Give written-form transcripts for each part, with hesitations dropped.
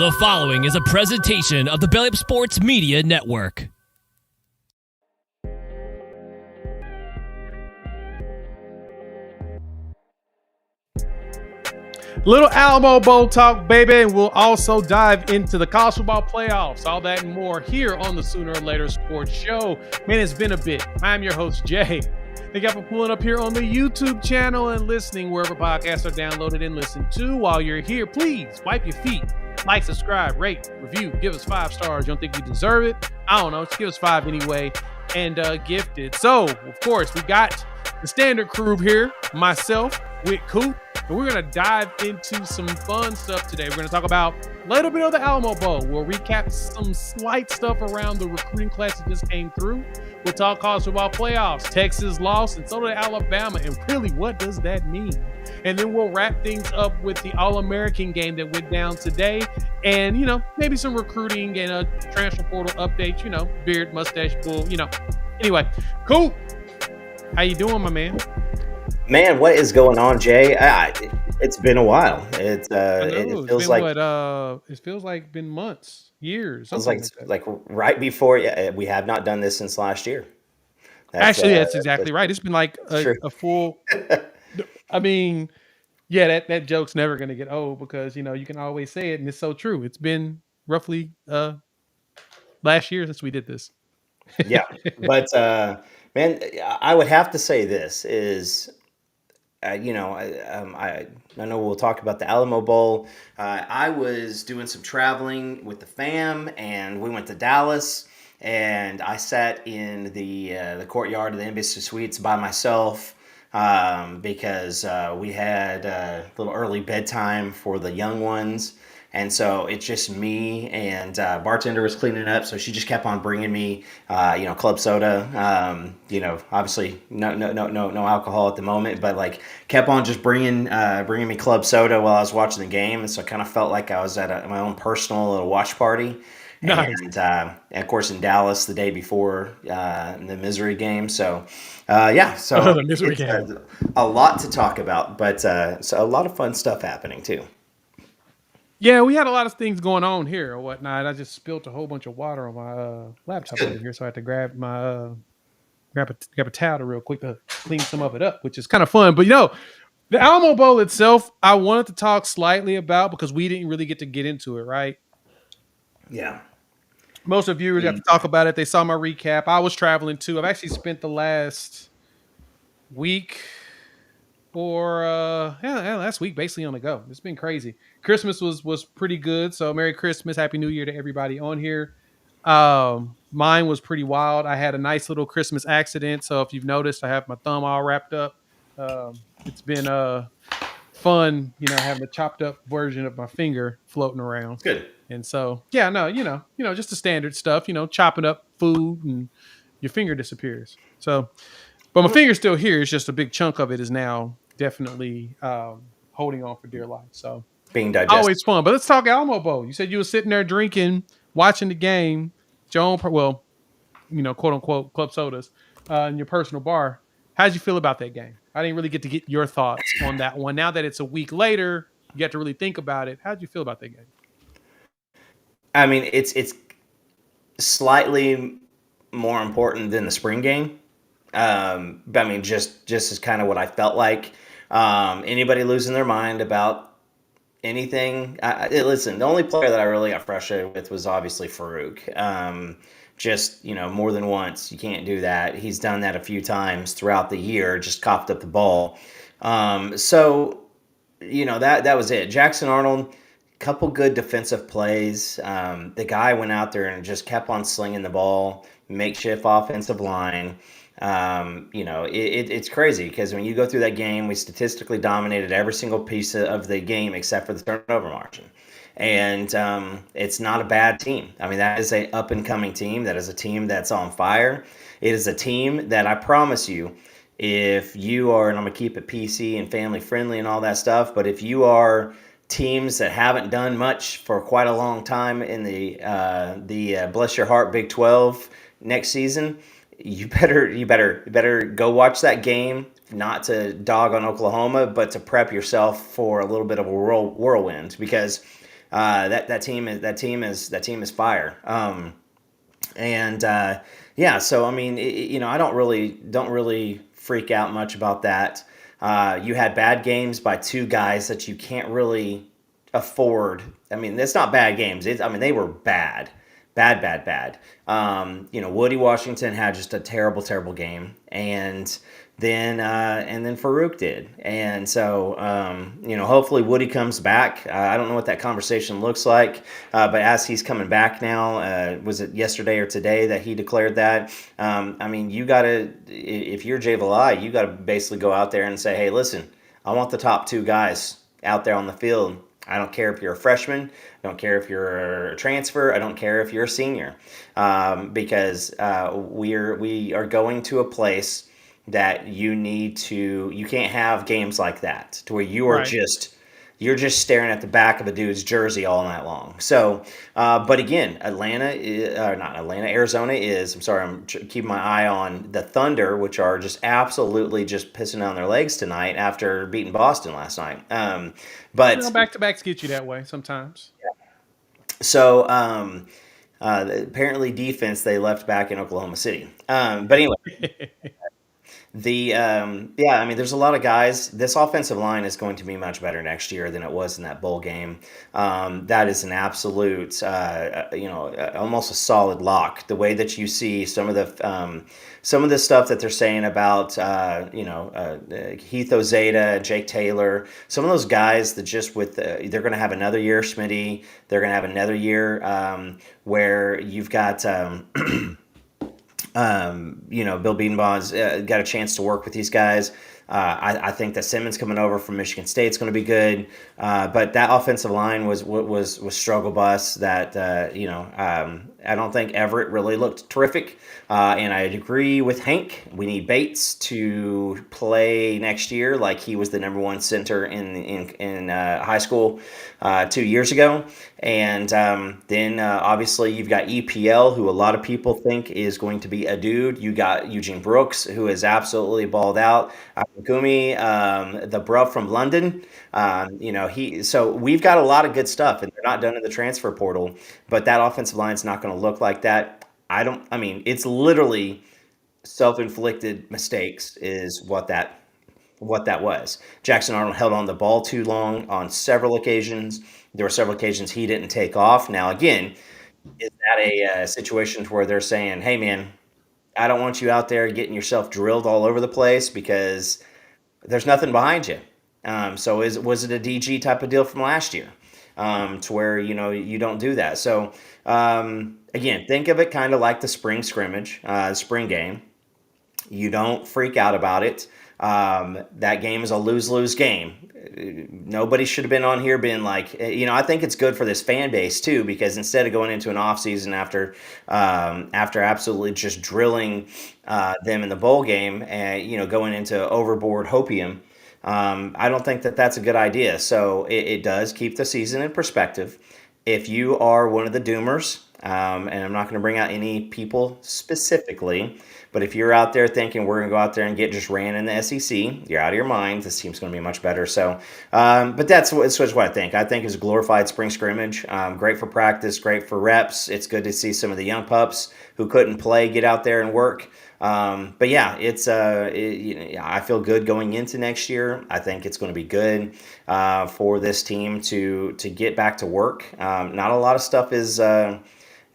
The following is a presentation of the Belly Up Sports Media Network. Little Alamo Bowl talk, baby, and we'll also dive into the college football playoffs, all that and more here on the Sooner or Later Sports Show. Man, it's been a bit. I'm your host, Jay. Thank you for pulling up here on the YouTube channel and listening wherever podcasts are downloaded and listened to. While you're here, please wipe your feet, like, subscribe, rate, review, give us 5 stars. You don't think we deserve it? I don't know. Just give us 5 anyway and gift it. So, of course, we got the standard crew here, myself with Coop. And we're going to dive into some fun stuff today. We're going to talk about a little bit of the Alamo Bowl. We'll recap some slight stuff around the recruiting class that just came through. We'll talk college football playoffs. Texas lost, and so did Alabama. And really, what does that mean? And then we'll wrap things up with the All-American game that went down today. And, you know, maybe some recruiting and a transfer portal updates, you know, beard, mustache, bull, you know. Anyway, Coop, how you doing, my man? Man, what is going on, Jay? It's been a while. It feels like it feels like been months, years. Feels like right before. Yeah, we have not done this since last year. That's exactly right. It's been like a full. I mean, yeah, that joke's never going to get old because you know you can always say it, and it's so true. It's been roughly last year since we did this. Yeah, but man, I would have to say this is. I know we'll talk about the Alamo Bowl. I was doing some traveling with the fam, and we went to Dallas. And I sat in the courtyard of the Embassy Suites by myself because we had a little early bedtime for the young ones. And so it's just me and bartender was cleaning up, so she just kept on bringing me, club soda. Obviously no alcohol at the moment, but like kept on just bringing me club soda while I was watching the game, and so I kind of felt like I was at my own personal little watch party. Nice. And of course in Dallas the day before the Missouri game. So the Missouri game. A lot to talk about, but so a lot of fun stuff happening too. Yeah, we had a lot of things going on here or whatnot. I just spilled a whole bunch of water on my laptop over here, so I had to grab my grab a towel real quick to clean some of it up, which is kind of fun. But you know, the Alamo Bowl itself, I wanted to talk slightly about because we didn't really get into it, right? Yeah. Most of you got to talk about it. They saw my recap. I was traveling too. I've actually spent the last week last week basically on the go. It's been crazy. Christmas was pretty good. So Merry Christmas, Happy New Year to everybody on here. Mine was pretty wild. I had a nice little Christmas accident. So if you've noticed, I have my thumb all wrapped up. It's been fun, having a chopped up version of my finger floating around. Good. And so, yeah, no, just the standard stuff, chopping up food and your finger disappears. So, but my finger's still here. It's just a big chunk of it is now definitely holding on for dear life. So being digested. Always fun. But let's talk Alamo Bowl. You said you were sitting there drinking, watching the game, quote unquote club sodas in your personal bar. How'd you feel about that game? I didn't really get to get your thoughts on that one. Now that it's a week later, you get to really think about it. How'd you feel about that game? I mean, it's slightly more important than the spring game. But I mean, just is kind of what I felt like. Anybody losing their mind about anything? Listen, the only player that I really got frustrated with was obviously Farouk. More than once, you can't do that. He's done that a few times throughout the year, just coughed up the ball. That was it. Jackson Arnold, couple good defensive plays. The guy went out there and just kept on slinging the ball, makeshift offensive line. It's crazy because when you go through that game, we statistically dominated every single piece of the game except for the turnover margin. And it's not a bad team. I mean, that is a up-and-coming team. That is a team that's on fire. It is a team that I promise you, if you are, and I'm going to keep it PC and family-friendly and all that stuff, but if you are teams that haven't done much for quite a long time in the bless your heart Big 12 next season, you better go watch that game, not to dog on Oklahoma, but to prep yourself for a little bit of a whirlwind because that team is fire. Yeah, so I mean, I don't really freak out much about that. You had bad games by two guys that you can't really afford. I mean, it's not bad games. I mean, they were bad, bad, bad, bad. Woody Washington had just a terrible, terrible game, and then Farouk did, and so hopefully Woody comes back. I don't know what that conversation looks like, but as he's coming back now, was it yesterday or today that he declared that? I mean, you gotta, if you're Jay Valai, you gotta basically go out there and say, hey, listen, I want the top two guys out there on the field. I don't care if you're a freshman. I don't care if you're a transfer. I don't care if you're a senior, because we are going to a place that you can't have games like that to where you are Right. you're just staring at the back of a dude's jersey all night long. So, but again, Arizona is. I'm sorry, I'm keeping my eye on the Thunder, which are just absolutely just pissing down their legs tonight after beating Boston last night. But Back-to-backs get you that way sometimes. so apparently defense they left back in Oklahoma City. But anyway. Yeah, I mean, there's a lot of guys. This offensive line is going to be much better next year than it was in that bowl game. That is an absolute, almost a solid lock. The way that you see some of the stuff that they're saying about, Heath Ozeta, Jake Taylor, some of those guys that just they're going to have another year, Smitty. They're going to have another year where you've got. Bill Bedenbaugh's got a chance to work with these guys. I think that Simmons coming over from Michigan State is going to be good, but that offensive line was struggle bus. That I don't think Everett really looked terrific, and I agree with Hank. We need Bates to play next year like he was the number one center in high school 2 years ago. And then obviously you've got EPL, who a lot of people think is going to be a dude. You got Eugene Brooks, who is absolutely balled out. Gumi, the bruv from London. So we've got a lot of good stuff, and they're not done in the transfer portal. But that offensive line is not going to look like that. It's literally self-inflicted mistakes is what that was. Jackson Arnold held on the ball too long on several occasions. There were several occasions he didn't take off. Now, again, is that a situation where they're saying, hey, man, I don't want you out there getting yourself drilled all over the place because there's nothing behind you. So was it a DG type of deal from last year to where, you don't do that? So, again, think of it kind of like the spring scrimmage, spring game. You don't freak out about it. That game is a lose-lose game. Nobody should have been on here being like, I think it's good for this fan base too, because instead of going into an offseason after absolutely just drilling them in the bowl game and, going into overboard hopium, I don't think that that's a good idea. So it does keep the season in perspective. If you are one of the doomers, and I'm not going to bring out any people specifically, but if you're out there thinking we're going to go out there and get just ran in the SEC, you're out of your mind. This team's going to be much better. So, but that's what I think. I think it's a glorified spring scrimmage. Great for practice, great for reps. It's good to see some of the young pups who couldn't play get out there and work. But yeah, I feel good going into next year. I think it's going to be good for this team to get back to work. Not a lot of stuff is.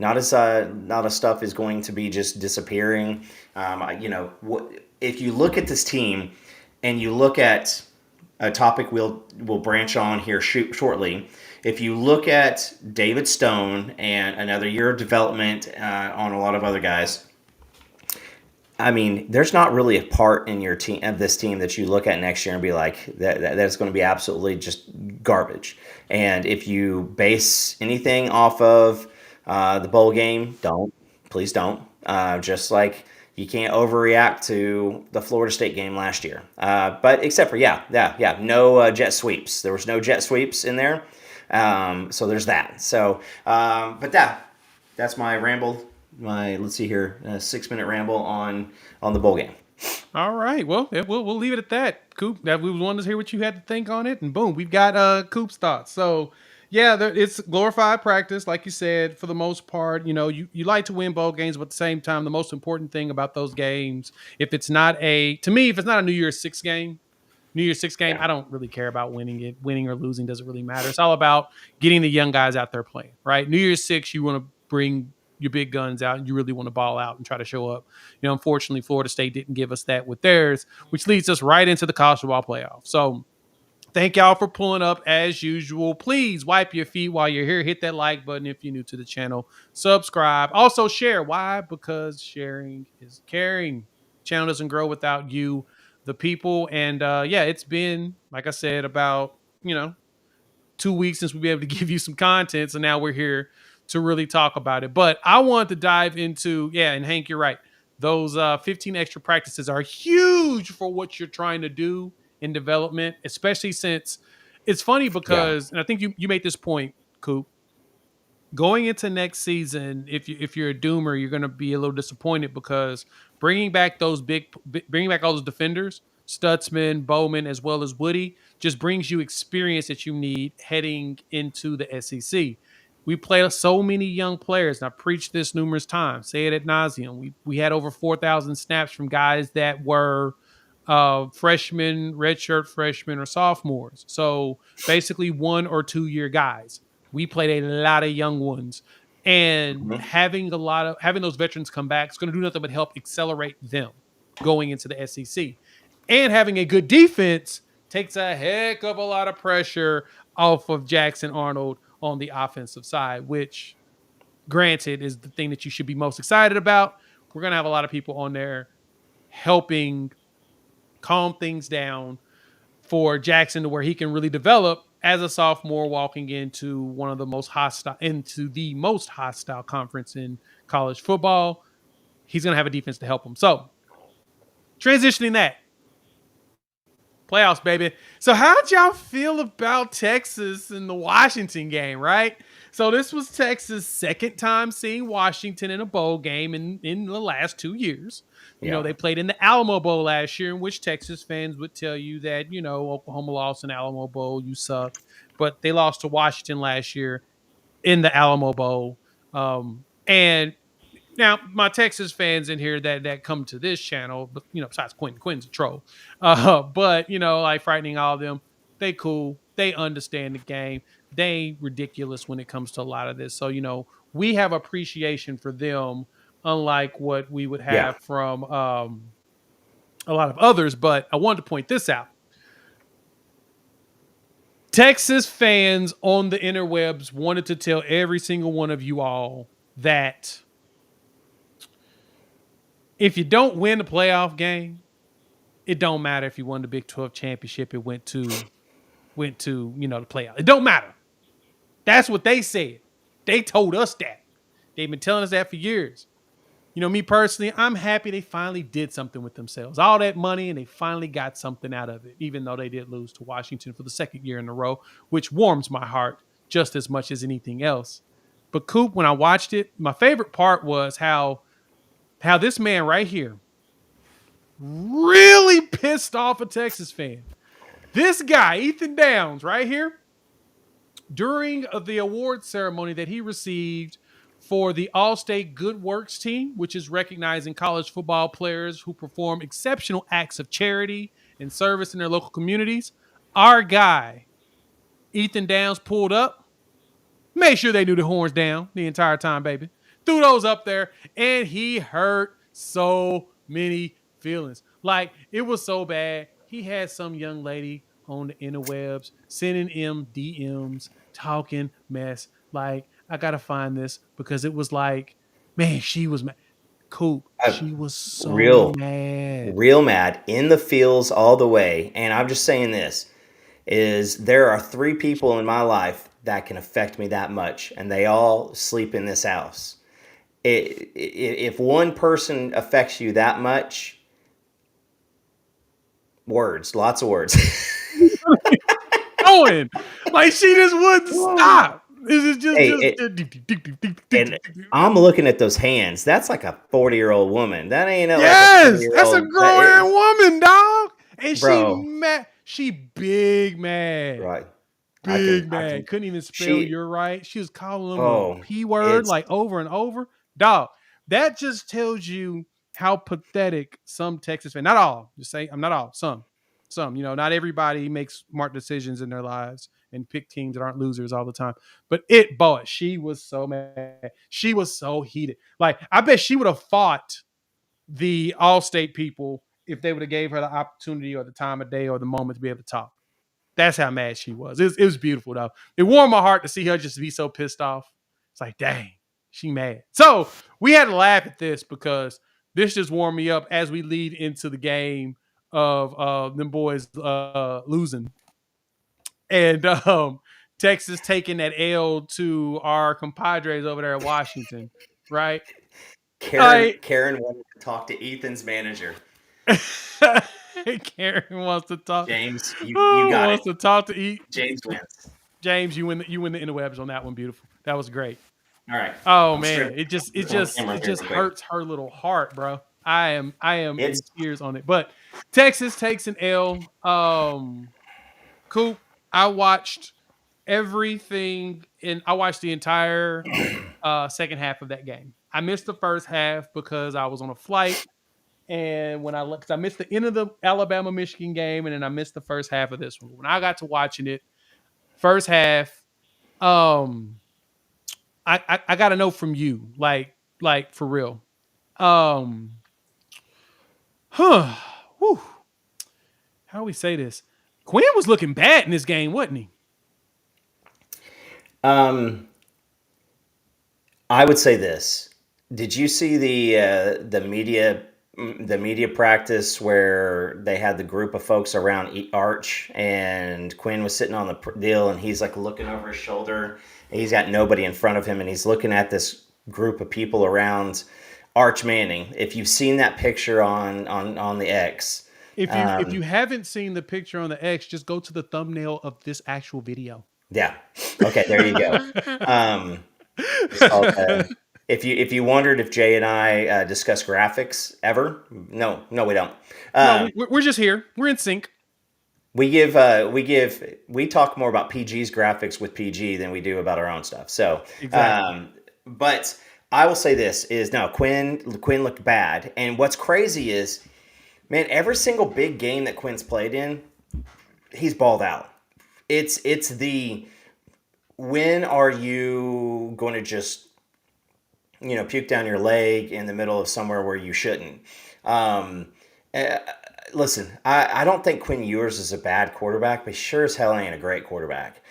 Not a stuff is going to be just disappearing. If you look at this team and you look at a topic we'll branch on here shortly. If you look at David Stone and another year of development on a lot of other guys, I mean, there's not really a part in your team of this team that you look at next year and be like that's going to be absolutely just garbage. And if you base anything off of the bowl game, please don't. Just like you can't overreact to the Florida State game last year. But except for, no jet sweeps. There was no jet sweeps in there. So there's that. So, but that's my ramble. Let's see here, 6-minute ramble on the bowl game. All right. Well, we'll leave it at that, Coop. That we wanted to hear what you had to think on it, and boom, we've got Coop's thoughts. So, Yeah, it's glorified practice, like you said. For the most part, you like to win bowl games, but at the same time, the most important thing about those games, if it's not a New Year's Six game, Yeah. I don't really care about winning it. Winning or losing doesn't really matter. It's all about getting the young guys out there playing, right? New Year's Six, you want to bring your big guns out and you really want to ball out and try to show up. Unfortunately, Florida State didn't give us that with theirs, which leads us right into the college football playoff. So thank y'all for pulling up as usual. Please wipe your feet while you're here. Hit that like button if you're new to the channel. Subscribe. Also share. Why? Because sharing is caring. Channel doesn't grow without you, the people. And yeah, it's been, like I said, about, 2 weeks since we've been able to give you some content. So now we're here to really talk about it. But I want to dive into, and Hank, you're right. Those 15 extra practices are huge for what you're trying to do in development, especially since it's funny Yeah. because, and I think you made this point, Coop, going into next season, if you're a doomer, you're going to be a little disappointed because bringing back all those defenders, Stutzman, Bowman, as well as Woody, just brings you experience that you need heading into the SEC. We play so many young players, and I preached this numerous times, say it ad nauseum. We had over 4,000 snaps from guys that were freshmen, redshirt freshmen, or sophomores. So basically 1 or 2 year guys. We played a lot of young ones, and Mhm. having those veterans come back is going to do nothing but help accelerate them going into the SEC. And having a good defense takes a heck of a lot of pressure off of Jackson Arnold on the offensive side, which, granted, is the thing that you should be most excited about. We're going to have a lot of people on there helping calm things down for Jackson to where he can really develop as a sophomore walking into the most hostile conference in college football. He's going to have a defense to help him. So transitioning that, playoffs, baby. So how'd y'all feel about Texas in the Washington game, right? So this was Texas' second time seeing Washington in a bowl game in the last 2 years. Yeah. They played in the Alamo Bowl last year, in which Texas fans would tell you that, Oklahoma lost in the Alamo Bowl, you suck. But they lost to Washington last year in the Alamo Bowl. And now, my Texas fans in here that come to this channel, but besides Quinn's a troll, but like frightening all of them, they cool, they understand the game, they ridiculous when it comes to a lot of this. So we have appreciation for them, unlike what we would Yeah. have from a lot of others. But I wanted to point this out. Texas fans on the interwebs wanted to tell every single one of you all that if you don't win a playoff game, it don't matter if you won the Big 12 championship. It went to the playoff. It don't matter. That's what they said. They told us that. They've been telling us that for years. Me personally, I'm happy they finally did something with themselves. All that money, and they finally got something out of it, even though they did lose to Washington for the second year in a row, which warms my heart just as much as anything else. But Coop, when I watched it, my favorite part was how this man right here really pissed off a Texas fan. This guy, Ethan Downs, right here, during the award ceremony that he received for the All-State Good Works team, which is recognizing college football players who perform exceptional acts of charity and service in their local communities, our guy, Ethan Downs, pulled up, made sure they knew the horns down the entire time, baby. Threw those up there, and he hurt so many feelings. Like, it was so bad. He had some young lady on the interwebs sending him DMs, talking mess. Like, I got to find this because it was like, man, she was mad. Coop, she was so mad. Real mad, in the feels all the way. And I'm just saying this, is there are 3 people in my life that can affect me that much, and they all sleep in this house. If one person affects you that much, lots of words. Going like she just wouldn't stop. This is just and I'm looking at those hands. That's like a 40-year-old woman. That ain't yes, like that's a grown woman, dog. And bro. she mad. She big mad. Right. Big I man. can. Couldn't even spell She. you're right. She was calling them the Oh, P word it's like over and over. Dog, that just tells you how pathetic some Texas fans, not all, just say I'm not all, some, not everybody makes smart decisions in their lives and pick teams that aren't losers all the time. But boy, she was so mad. She was so heated. Like, I bet she would have fought the All-State people if they would have gave her the opportunity or the time of day or the moment to be able to talk. That's how mad she was. It was beautiful, though. It warmed my heart to see her just be so pissed off. It's like, dang, she mad. So we had to laugh at this because this just warmed me up as we lead into the game of them boys losing. And Texas taking that L to our compadres over there at Washington, right? Karen. I Karen wanted to talk to Ethan's manager. Karen wants to talk. James, you Oh, got it. wants to talk to eat. James wins. James, you win the interwebs on that one. Beautiful. That was great. All right. Oh I'm man, stripping it just it on just camera it here just real quick. hurts her little heart, bro. I am in It's tears on it. But Texas takes an L. Coop, I watched everything I watched the entire second half of that game. I missed the first half because I was on a flight. And when because I missed the end of the Alabama Michigan game, and then I missed the first half of this one. When I got to watching it, first half, I got to know from you, like for real. Um, huh, whew, how do we say this? Quinn was looking bad in this game, wasn't he? um I would say this. Did you see the media practice where they had the group of folks around Arch and Quinn was sitting on the deal and he's like looking over his shoulder and he's got nobody in front of him and he's looking at this group of people around Arch Manning. If you've seen that picture on the X, If you haven't seen the picture on the X, just go to the thumbnail of this actual video. yeah, okay, there you go. It's called, if you wondered if Jay and I discuss graphics ever, no, we don't. No, we're just here. We're in sync. We talk more about PG's graphics with PG than we do about our own stuff. So, Exactly. but I will say this is no, Quinn looked bad, and what's crazy is, man, every single big game that Quinn's played in, he's balled out. It's the when are you going to just puke down your leg in the middle of somewhere where you shouldn't. Listen, I don't think Quinn Ewers is a bad quarterback, but he sure as hell ain't a great quarterback.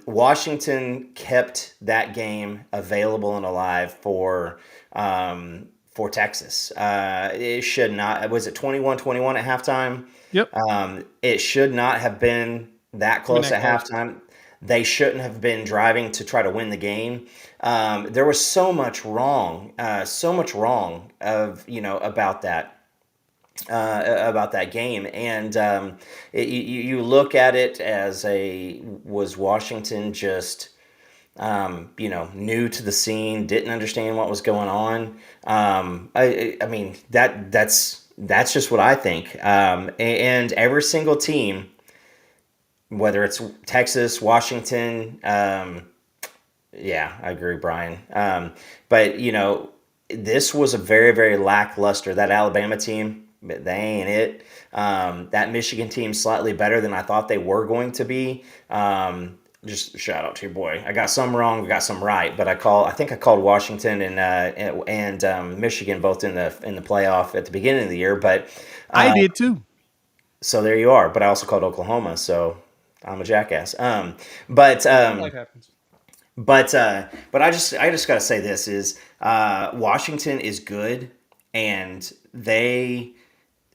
Washington kept that game available and alive for Texas. It should not. Was it 21-21 at halftime? Yep. It should not have been that close at halftime. They shouldn't have been driving to try to win the game. There was so much wrong about that game, and you look at it as was Washington just new to the scene, didn't understand what was going on. I mean that's just what I think. And every single team, whether it's Texas, Washington, yeah, I agree, Brian. But this was a very, very lackluster. That Alabama team, they ain't it. That Michigan team slightly better than I thought they were going to be. Just shout out to your boy. I got some wrong, I got some right, but I think I called Washington and Michigan both in the playoff at the beginning of the year. But I did too. So there you are. But I also called Oklahoma, so I'm a jackass. Life happens. But I just gotta say this is Washington is good, and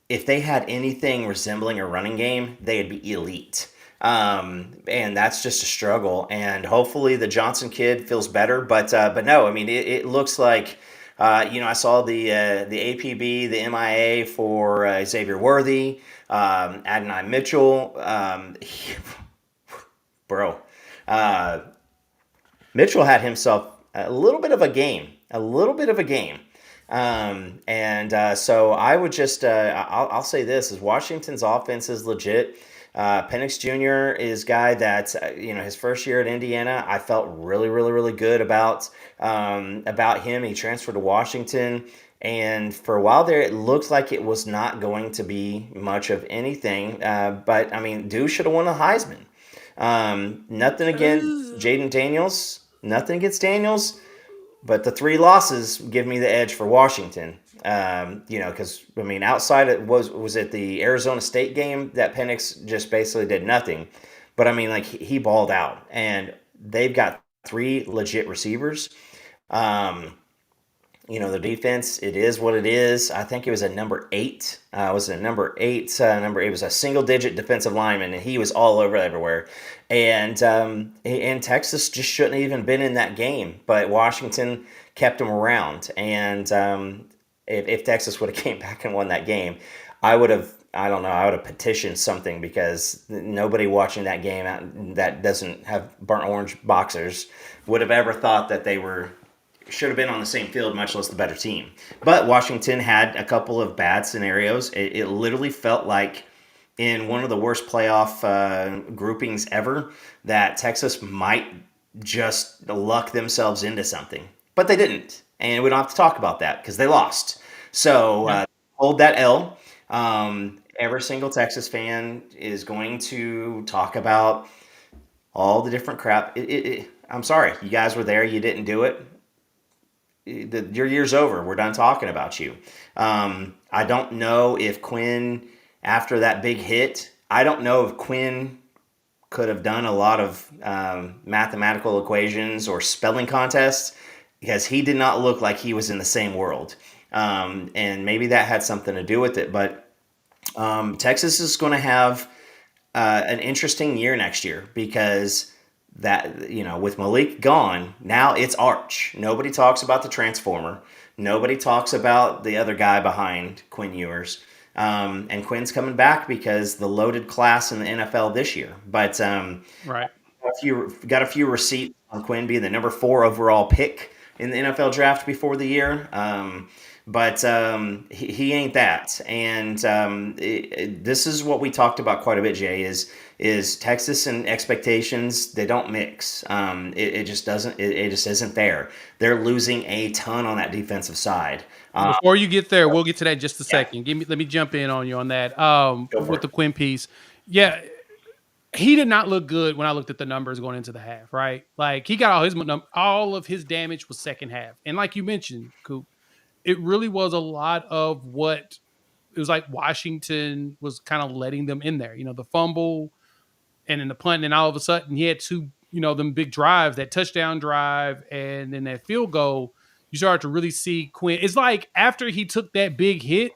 if they had anything resembling a running game, they'd be elite. And that's just a struggle. And hopefully the Johnson kid feels better. But no, I mean it looks like I saw the APB, the MIA for Xavier Worthy, Adonai Mitchell, bro. Mitchell had himself a little bit of a game. So I would just I'll say this: is Washington's offense is legit. Penix Jr. is a guy that his first year at Indiana, I felt really, really, really good about him. He transferred to Washington, and for a while there, it looked like it was not going to be much of anything. But I mean, dude should have won a Heisman. Nothing against Jaden Daniels. Nothing against Daniels. But the 3 losses give me the edge for Washington. Because I mean, outside it was it the Arizona State game that Penix just basically did nothing. But I mean, like he balled out, and they've got 3 legit receivers. The defense, it is what it is. I think it was a number 8. It was a number 8 number. It was a single-digit defensive lineman, and he was all over everywhere. And Texas just shouldn't have even been in that game, but Washington kept him around. And if Texas would have came back and won that game, I would have petitioned something, because nobody watching that game that doesn't have burnt orange boxers would have ever thought that they should have been on the same field, much less the better team. But Washington had a couple of bad scenarios. It literally felt like in one of the worst playoff groupings ever that Texas might just luck themselves into something. But they didn't. And we don't have to talk about that because they lost. So hold that L. Every single Texas fan is going to talk about all the different crap. I'm sorry. You guys were there. You didn't do it. Your year's over. We're done talking about you. I don't know if Quinn, after that big hit, I don't know if Quinn could have done a lot of mathematical equations or spelling contests, because he did not look like he was in the same world. And maybe that had something to do with it. But Texas is going to have an interesting year next year, because with Malik gone, now it's Arch. Nobody talks about the Transformer. Nobody talks about the other guy behind Quinn Ewers. And Quinn's coming back because the loaded class in the NFL this year. But right, got a few receipts on Quinn being the number 4 overall pick in the NFL draft before the year. But he ain't that. And this is what we talked about quite a bit, Jay, is Texas and expectations, they don't mix. It just doesn't. It just isn't there. They're losing a ton on that defensive side. Before you get there, we'll get to that in just a second. Let me jump in on you on that with the Quinn piece. Yeah, he did not look good when I looked at the numbers going into the half, right? Like he got all of his damage was second half. And like you mentioned, Coop, it really was a lot of what it was like Washington was kind of letting them in there. The fumble and then the punt, and all of a sudden he had 2, them big drives, that touchdown drive and then that field goal. You started to really see Quinn. It's like after he took that big hit,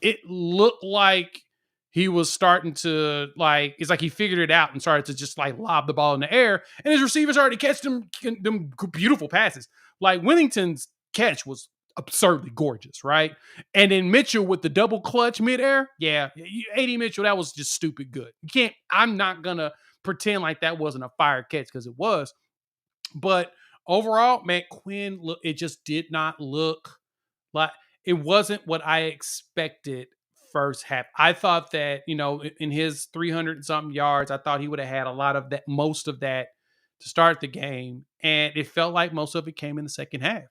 it looked like he was starting to it's like he figured it out and started to just lob the ball in the air, and his receivers already catch them beautiful passes. Like Willington's catch was absurdly gorgeous, right? And then Mitchell with the double clutch midair, AD Mitchell, that was just stupid good. I'm not gonna pretend like that wasn't a fire catch, because it was. But overall, man, Quinn, it just did not look like it wasn't what I expected first half. I thought that, in his 300 and something yards, I thought he would have had a lot of that, most of that to start the game. And it felt like most of it came in the second half.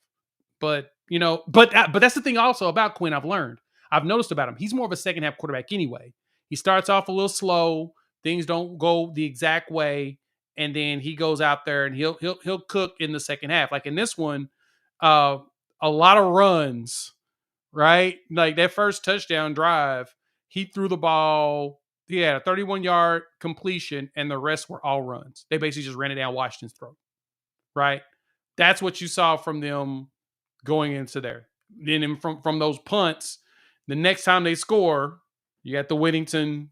But, but that's the thing also about Quinn I've noticed about him. He's more of a second half quarterback anyway. He starts off a little slow. Things don't go the exact way. And then he goes out there and he'll cook in the second half. Like in this one, a lot of runs, right? Like that first touchdown drive, he threw the ball. He had a 31-yard completion, and the rest were all runs. They basically just ran it down Washington's throat, right? That's what you saw from them going into there. Then from those punts, the next time they score, you got the Whittington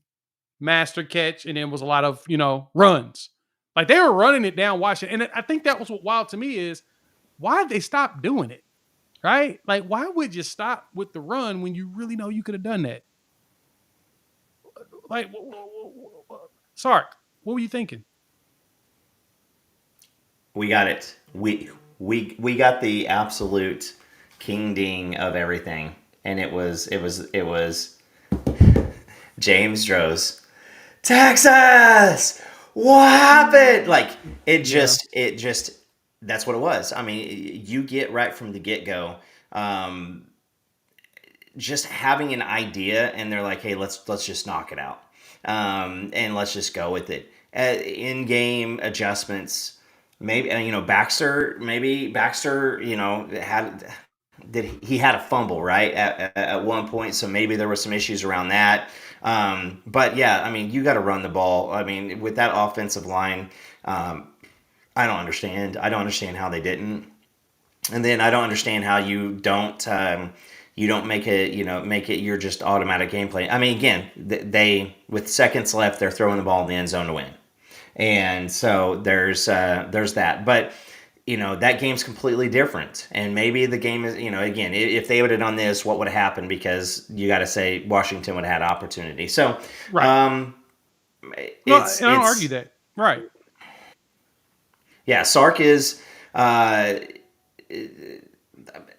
master catch, and then was a lot of, runs. Like they were running it down Washington. And I think that was what wild to me is, why did they stop doing it? Right? Like, why would you stop with the run when you really know you could have done that? Like, Sark, what were you thinking? We got it. We got the absolute king ding of everything, and it was James Droz, Texas. What happened? Like it just that's what it was. I mean, you get right from the get go. Um, just having an idea, and they're like, hey, let's just knock it out, and let's just go with it. In game adjustments, maybe Baxter, he had a fumble right at one point, so maybe there were some issues around that. But yeah, I mean, you got to run the ball. I mean, with that offensive line, I don't understand. I don't understand how they didn't. And then I don't understand how you don't make it your just automatic gameplay. I mean, again, they with seconds left, they're throwing the ball in the end zone to win, and so there's that. But that game's completely different, and maybe the game is again, if they would have done this, what would have happened? Because you got to say Washington would have had opportunity. So Right. No, I don't argue that. Right. Yeah, Sark is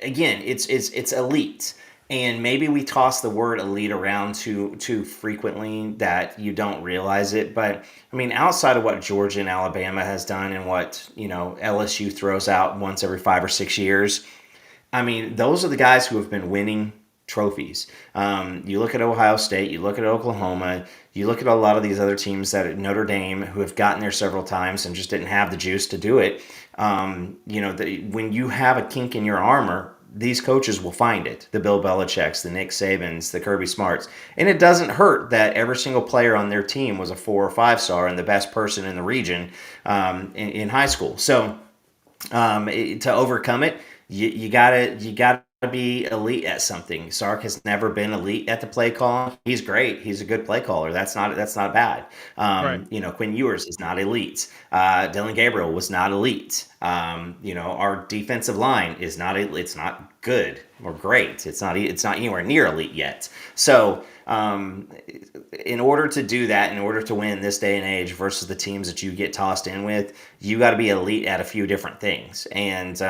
again, it's elite, and maybe we toss the word elite around too frequently that you don't realize it. But I mean, outside of what Georgia and Alabama has done, and what LSU throws out once every 5 or 6 years, I mean, those are the guys who have been winning trophies. You look at Ohio State, you look at Oklahoma, you look at a lot of these other teams that at Notre Dame who have gotten there several times and just didn't have the juice to do it. When you have a kink in your armor, these coaches will find it. The Bill Belichick's, the Nick Sabans, the Kirby Smarts. And it doesn't hurt that every single player on their team was a 4 or 5 star and the best person in the region in high school. So to overcome it, you gotta be elite at something. Sark has never been elite at the play call. He's great. He's a good play caller. That's not bad. Right. Quinn Ewers is not elite. Dylan Gabriel was not elite. Our defensive line is not. It's not good or great. It's not anywhere near elite yet. So in order to do that, in order to win this day and age versus the teams that you get tossed in with, you got to be elite at a few different things. And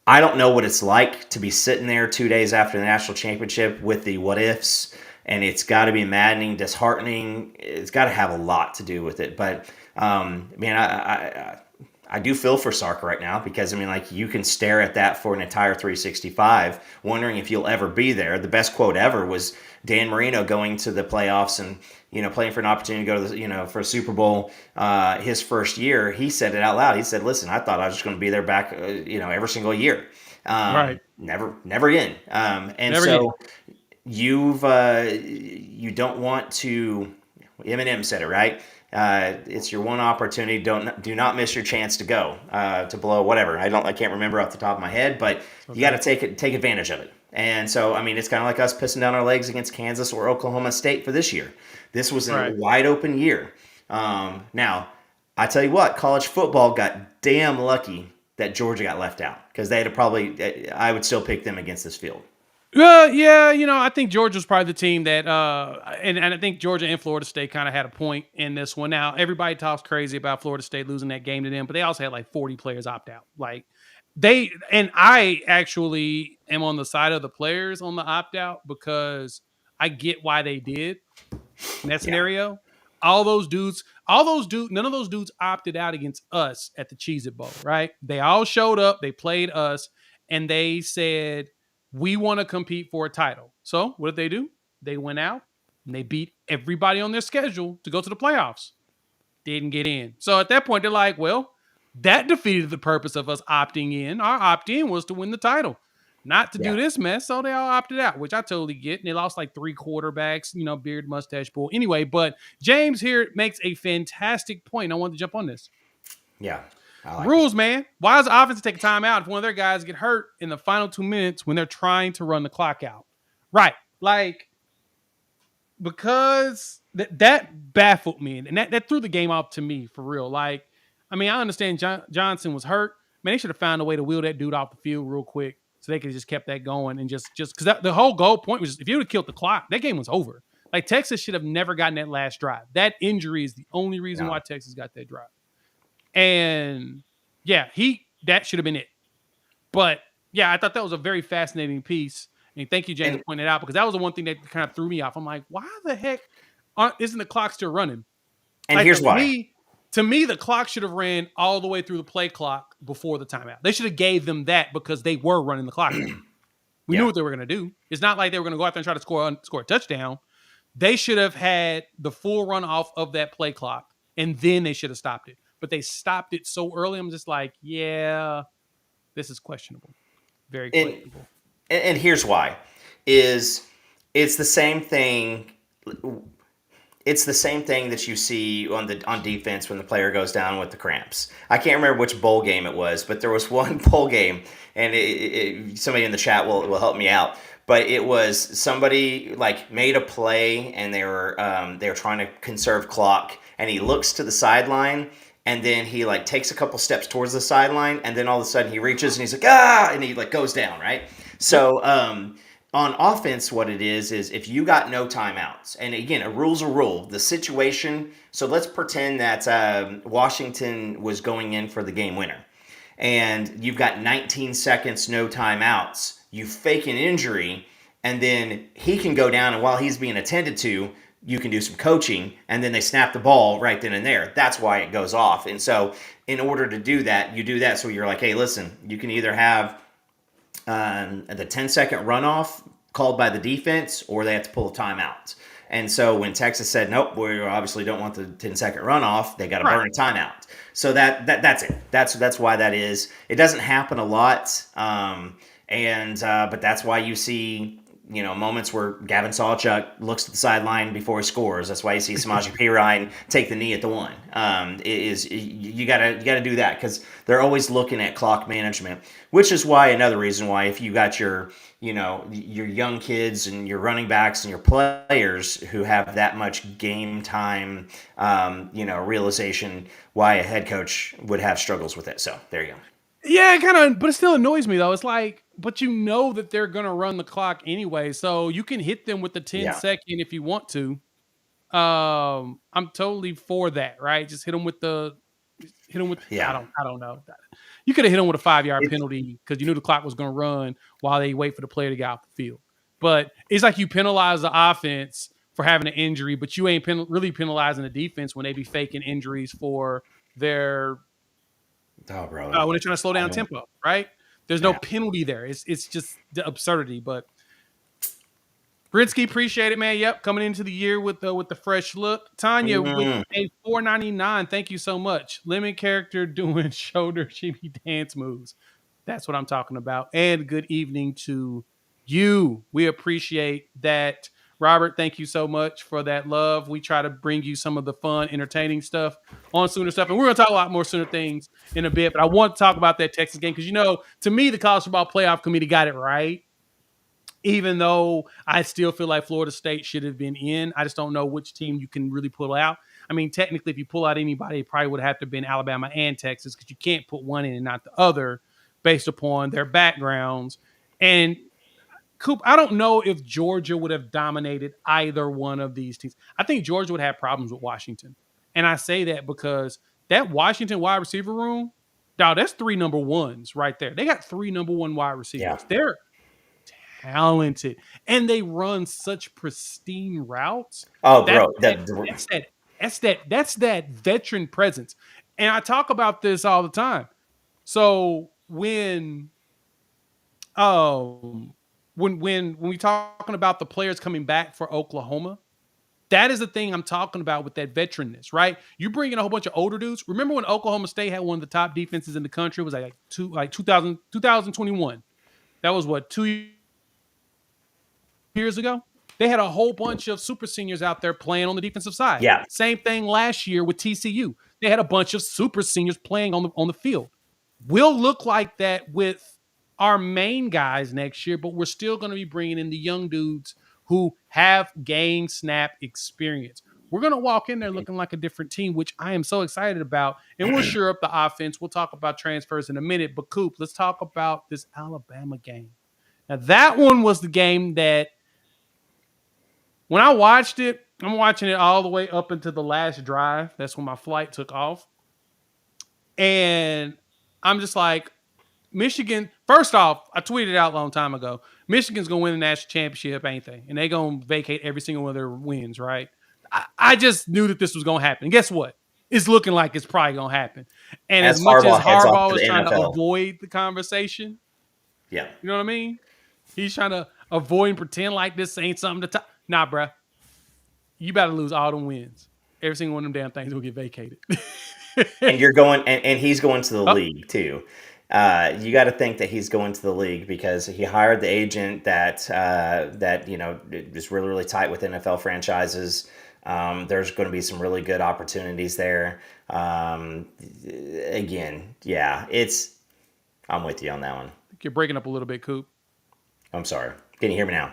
I don't know what it's like to be sitting there 2 days after the national championship with the what ifs, and it's got to be maddening, disheartening. It's got to have a lot to do with it. But man, I do feel for Sark right now, because I mean, like, you can stare at that for an entire 365, wondering if you'll ever be there. The best quote ever was Dan Marino going to the playoffs and playing for an opportunity to go to the, for a Super Bowl his first year. He said it out loud. He said, "Listen, I thought I was just going to be there back, every single year. Right. Never again." And Never so you don't want to. Eminem said it right. It's your one opportunity. Do not miss your chance to go to blow whatever. I can't remember off the top of my head, but you got to take advantage of it. And so, I mean, it's kind of like us pissing down our legs against Kansas or Oklahoma State for this year. This was a wide open year. Now, I tell you what, college football got damn lucky that Georgia got left out, because I would still pick them against this field. Yeah, I think Georgia's probably the team that, and I think Georgia and Florida State kind of had a point in this one. Now, everybody talks crazy about Florida State losing that game to them, but they also had like 40 players opt out. Like, I actually am on the side of the players on the opt out, because I get why they did in that scenario. None of those dudes opted out against us at the Cheez-It Bowl, right? They all showed up, they played us, and they said, we want to compete for a title. So what did they do? They went out and they beat everybody on their schedule to go to the playoffs. Didn't get in. So at that point, they're like, well, that defeated the purpose of us opting in. Our opt-in was to win the title, not to do this mess. So they all opted out, which I totally get. And they lost like 3 quarterbacks, beard, mustache, bull. Anyway, but James here makes a fantastic point. I wanted to jump on this. Yeah. Rules, man. Why does the offense take time out if one of their guys get hurt in the final 2 minutes when they're trying to run the clock out? Right. Like, because that baffled me, and that threw the game off to me for real. Like, I mean, I understand Johnson was hurt. Man, they should have found a way to wheel that dude off the field real quick so they could have just kept that going, and just because the whole goal point was, if you would have killed the clock, that game was over. Like, Texas should have never gotten that last drive. That injury is the only reason why Texas got that drive. And yeah, that should have been it. But yeah, I thought that was a very fascinating piece. And thank you, James, And for pointing it out, because that was the one thing that kind of threw me off. I'm like, why the heck isn't the clock still running? Like here's why. to me, the clock should have ran all the way through the play clock before the timeout. They should have gave them that because they were running the clock down. We knew what they were going to do. It's not like they were going to go out there and try to score a touchdown. They should have had the full run off of that play clock, and then they should have stopped it. But they stopped it so early. I'm just like, yeah, this is questionable. Very questionable. And here's why: is it's the same thing. It's the same thing that you see on defense when the player goes down with the cramps. I can't remember which bowl game it was, but there was one bowl game, and somebody in the chat will help me out. But it was somebody like made a play, and they were trying to conserve clock, and he looks to the sideline, and then he like takes a couple steps towards the sideline, and then all of a sudden he reaches and he's like and he like goes down, right? So on offense, what it is if you got no timeouts, and again, a rule's a rule. The situation, so let's pretend that Washington was going in for the game winner, and you've got 19 seconds, no timeouts. You fake an injury, and then he can go down, and while he's being attended to, you can do some coaching, and then they snap the ball right then and there. That's why it goes off. And so in order to do that, you do that. So you're like, hey, listen, you can either have the 10-second runoff called by the defense, or they have to pull a timeout. And so when Texas said, nope, we obviously don't want the 10-second runoff, they got to burn a timeout. So that's it. That's why that is. It doesn't happen a lot, but that's why you see moments where Gavin Sawchuk looks at the sideline before he scores. That's why you see Samaje Perine take the knee at the one. You gotta do that because they're always looking at clock management, which is why another reason why if you got your young kids and your running backs and your players who have that much game time, realization, why a head coach would have struggles with it. So there you go. Yeah, but it still annoys me though. It's like, but you know that they're gonna run the clock anyway, so you can hit them with the 10-second if you want to. I'm totally for that, right? Just hit them with. I don't know. You could have hit them with a 5-yard penalty because you knew the clock was gonna run while they wait for the player to get off the field. But it's like you penalize the offense for having an injury, but you ain't really penalizing the defense when they be faking injuries for their. Oh, bro. When they're trying to slow down tempo, right? There's no penalty there. It's just the absurdity. But Brinsky, appreciate it, man. Yep, coming into the year with the fresh look. Tanya with a $4.99. Thank you so much. Lemon character doing shoulder chibi dance moves. That's what I'm talking about. And good evening to you. We appreciate that. Robert, thank you so much for that love. We try to bring you some of the fun, entertaining stuff on Sooner stuff. And we're going to talk a lot more Sooner things in a bit. But I want to talk about that Texas game because, to me, the College Football Playoff Committee got it right. Even though I still feel like Florida State should have been in. I just don't know which team you can really pull out. I mean, technically, if you pull out anybody, it probably would have to have been Alabama and Texas because you can't put one in and not the other based upon their backgrounds. And Coop, I don't know if Georgia would have dominated either one of these teams. I think Georgia would have problems with Washington. And I say that because that Washington wide receiver room, dog, that's 3 number ones right there. They got 3 number 1 wide receivers. Yeah. They're talented. And they run such pristine routes. Oh, bro. That's that veteran presence. And I talk about this all the time. So when we talking about the players coming back for Oklahoma, that is the thing I'm talking about with that veteranness, right? You bring in a whole bunch of older dudes. Remember when Oklahoma State had one of the top defenses in the country? It was like 2021. That was what, 2 years ago? They had a whole bunch of super seniors out there playing on the defensive side. Yeah. Same thing last year with TCU. They had a bunch of super seniors playing on the field. We'll look like that with our main guys next year, but we're still going to be bringing in the young dudes who have game snap experience. We're going to walk in there looking like a different team, which I am so excited about. And we'll shore up the offense. We'll talk about transfers in a minute. But Coop, let's talk about this Alabama game. Now, that one was the game that when I watched it, I'm watching it all the way up into the last drive. That's when my flight took off. And I'm just like, Michigan, first off, I tweeted out a long time ago, Michigan's going to win the national championship, ain't they? And they're going to vacate every single one of their wins, right? I just knew that this was going to happen. And guess what? It's looking like it's probably going to happen. And as much as Harbaugh heads off Harbaugh to was the trying to NFL. avoid the conversation, Yeah. you know what I mean? He's trying to avoid and pretend like this ain't something to talk. Nah, bruh. You better lose all them wins. Every single one of them damn things will get vacated. And you're going, and he's going to the Oh. league too. You got to think that he's going to the league because he hired the agent that is really, really tight with NFL franchises. There's going to be some really good opportunities there. Again, yeah, I'm with you on that one. You're breaking up a little bit, Coop. I'm sorry. Can you hear me now?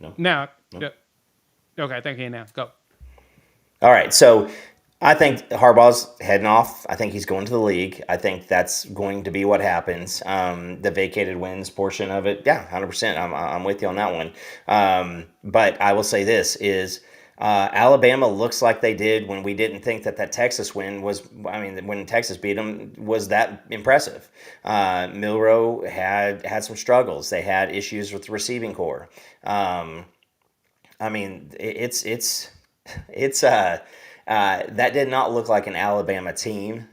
No. Now, yeah. Okay, I think I can now. Go. All right, so I think Harbaugh's heading off. I think he's going to the league. I think that's going to be what happens. The vacated wins portion of it, yeah, 100%. I'm with you on that one. But I will say this is Alabama looks like they did when we didn't think that Texas win was. I mean, when Texas beat them was that impressive. Milroe had some struggles. They had issues with the receiving core. I mean, that did not look like an Alabama team.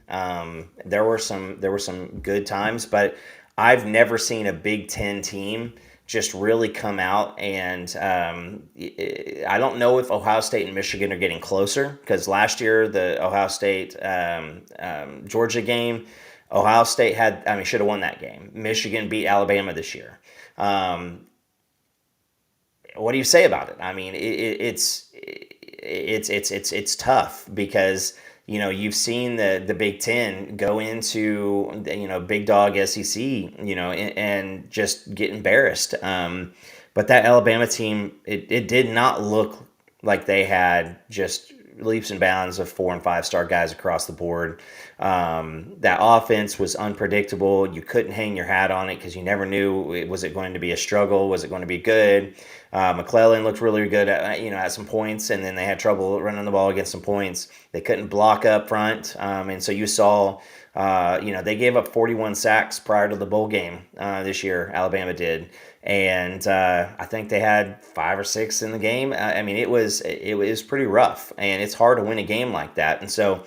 There were some good times, but I've never seen a Big Ten team just really come out and I don't know if Ohio State and Michigan are getting closer because last year the Ohio State Georgia game, Ohio State should have won that game. Michigan beat Alabama this year. What do you say about it? I mean, it's tough because you've seen the Big Ten go into big dog SEC and just get embarrassed. But that Alabama team, it did not look like they had just leaps and bounds of 4 and 5 star guys across the board. That offense was unpredictable. You couldn't hang your hat on it because you never knew, was it going to be a struggle? Was it going to be good? McClellan looked really good at some points, and then they had trouble running the ball against some points. They couldn't block up front, and so you saw, they gave up 41 sacks prior to the bowl game this year. Alabama did, and I think they had 5 or 6 in the game. I mean, it was pretty rough, and it's hard to win a game like that. And so,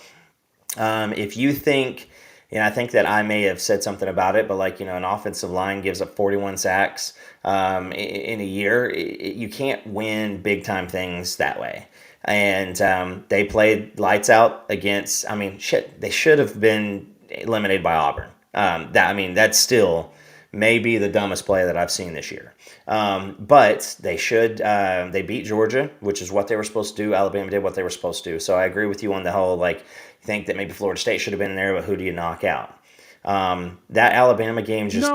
if you think. I think that I may have said something about it, but an offensive line gives up 41 sacks in a year. You can't win big time things that way. And they played lights out against. I mean, they should have been eliminated by Auburn. That's still maybe the dumbest play that I've seen this year. But they should. They beat Georgia, which is what they were supposed to do. Alabama did what they were supposed to do. So I agree with you on the whole think that maybe Florida State should have been in there, but who do you knock out? That Alabama game was just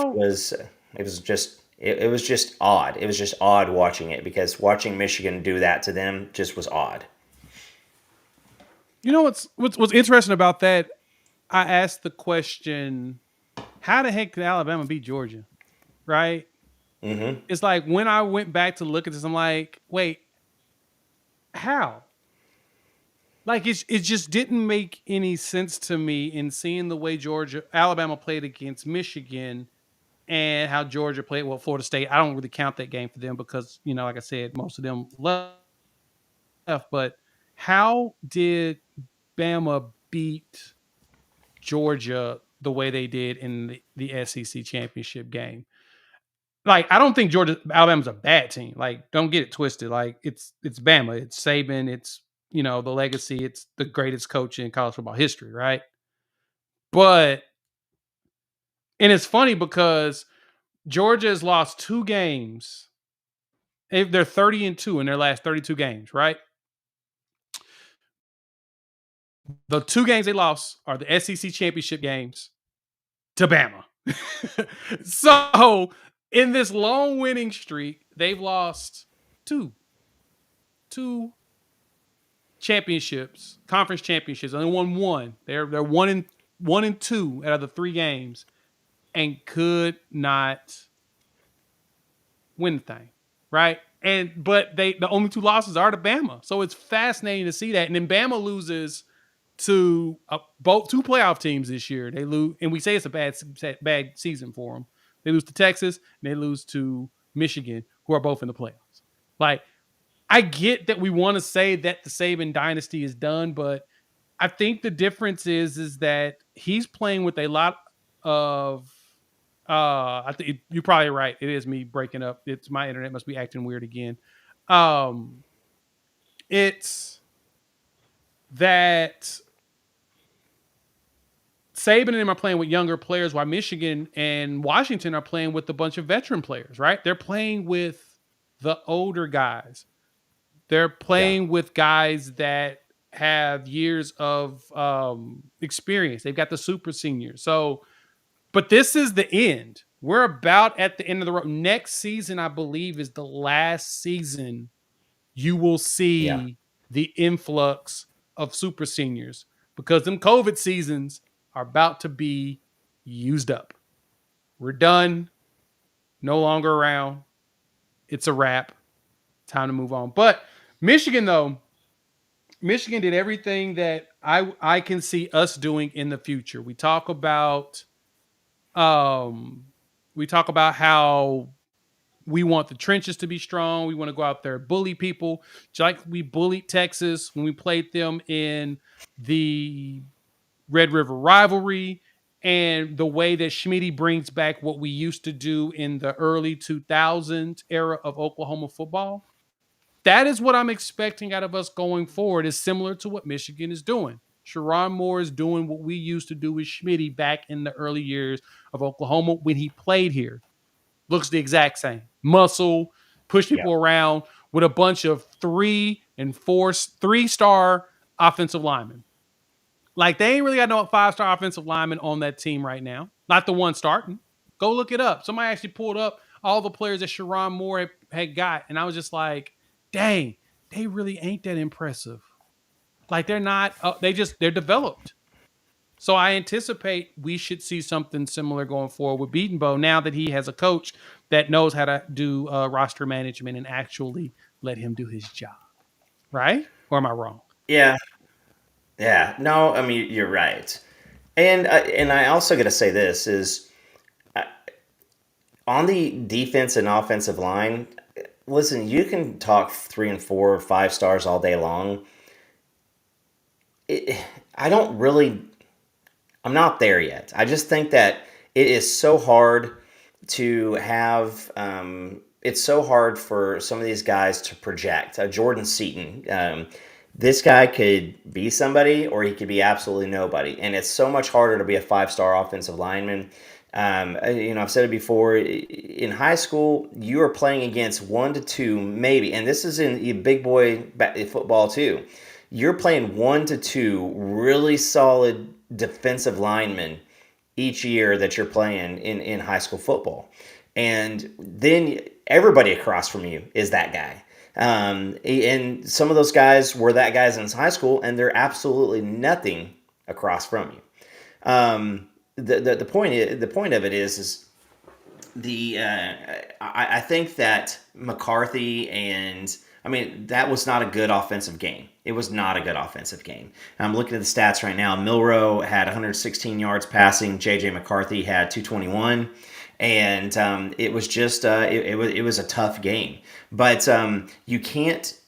odd. It was just odd watching it because watching Michigan do that to them just was odd. You know what's interesting about that? I asked the question, how the heck did Alabama beat Georgia? Right? Mm-hmm. It's like when I went back to look at this, I'm like, wait, how? It just didn't make any sense to me in seeing the way Alabama played against Michigan and how Georgia played. Well, Florida State, I don't really count that game for them because, like I said, most of them left. But how did Bama beat Georgia the way they did in the SEC championship game? I don't think Alabama's a bad team. Don't get it twisted. It's Bama, it's Saban, it's the legacy, it's the greatest coach in college football history, right? And it's funny because Georgia has lost 2 games. They're 30-2 in their last 32 games, right? The 2 games they lost are the SEC championship games to Bama. So in this long winning streak, they've lost 2 championships, conference championships. Only won 1. They're 1-2 out of the 3 games, and could not win the thing, right? But the only 2 losses are to Bama, so it's fascinating to see that. And then Bama loses to both two playoff teams this year. They lose, and we say it's a bad season for them. They lose to Texas and they lose to Michigan, who are both in the playoffs. Like, I get that we want to say that the Saban dynasty is done, but I think the difference is that he's playing with a lot of. I think you're probably right. It is me breaking up. It's my internet must be acting weird again. It's that Saban and them are playing with younger players, while Michigan and Washington are playing with a bunch of veteran players, right? They're playing with the older guys. They're playing with guys that have years of experience. They've got the super seniors. So, but this is the end. We're about at the end of the road. Next season, I believe, is the last season you will see the influx of super seniors, because them COVID seasons are about to be used up. We're done. No longer around. It's a wrap. Time to move on. But Michigan, though, Michigan did everything that I can see us doing in the future. We talk about how we want the trenches to be strong. We want to go out there and bully people, just like we bullied Texas when we played them in the Red River rivalry, and the way that Schmitty brings back what we used to do in the early 2000s era of Oklahoma football. That is what I'm expecting out of us going forward, is similar to what Michigan is doing. Sharon Moore is doing what we used to do with Schmitty back in the early years of Oklahoma when he played here. Looks the exact same. Muscle, push people around with a bunch of 3 and 4 3-star offensive linemen. Like, they ain't really got no 5-star offensive linemen on that team right now. Not the one starting. Go look it up. Somebody actually pulled up all the players that Sharon Moore had got, and I was just like, dang, they really ain't that impressive. Like, they're not. They're developed. So I anticipate we should see something similar going forward with Beatonbow, now that he has a coach that knows how to do roster management and actually let him do his job. Right? Or am I wrong? Yeah. Yeah. No, I mean, you're right. And I also got to say this is on the defense and offensive line. Listen, you can talk 3 and 4 or 5 stars all day long. I'm not there yet. I just think that it is so hard to have. It's so hard for some of these guys to project. Jordan Seaton, this guy could be somebody or he could be absolutely nobody, and it's so much harder to be a 5-star offensive lineman. I've said it before. In high school, you are playing against 1 to 2, maybe, and this is in big boy football too. You're playing 1 to 2 really solid defensive linemen each year that you're playing in high school football, and then everybody across from you is that guy. And some of those guys were that guys in high school, and they're absolutely nothing across from you. The point of it is I think that McCarthy that was not a good offensive game. It was not a good offensive game. I'm looking at the stats right now. Milroe had 116 yards passing. J.J. McCarthy had 221. And it was just it was a tough game. But you can't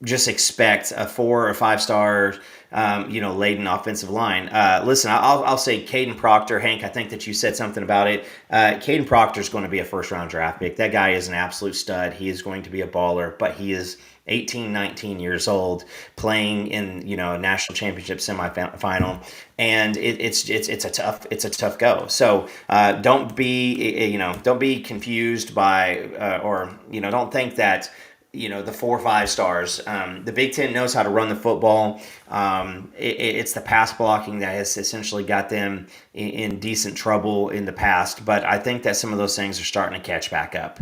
just expect a 4 or 5 star laden offensive line. Listen, I'll say Caden Proctor. Hank, I think that you said something about it. Caden Proctor is going to be a first-round draft pick. That guy is an absolute stud. He is going to be a baller, but he is 18, 19 years old, playing in a national championship semifinal, and it's a tough go. So don't be confused by don't think that the 4 or 5 stars. The Big Ten knows how to run the football. It's the pass blocking that has essentially got them in decent trouble in the past. But I think that some of those things are starting to catch back up.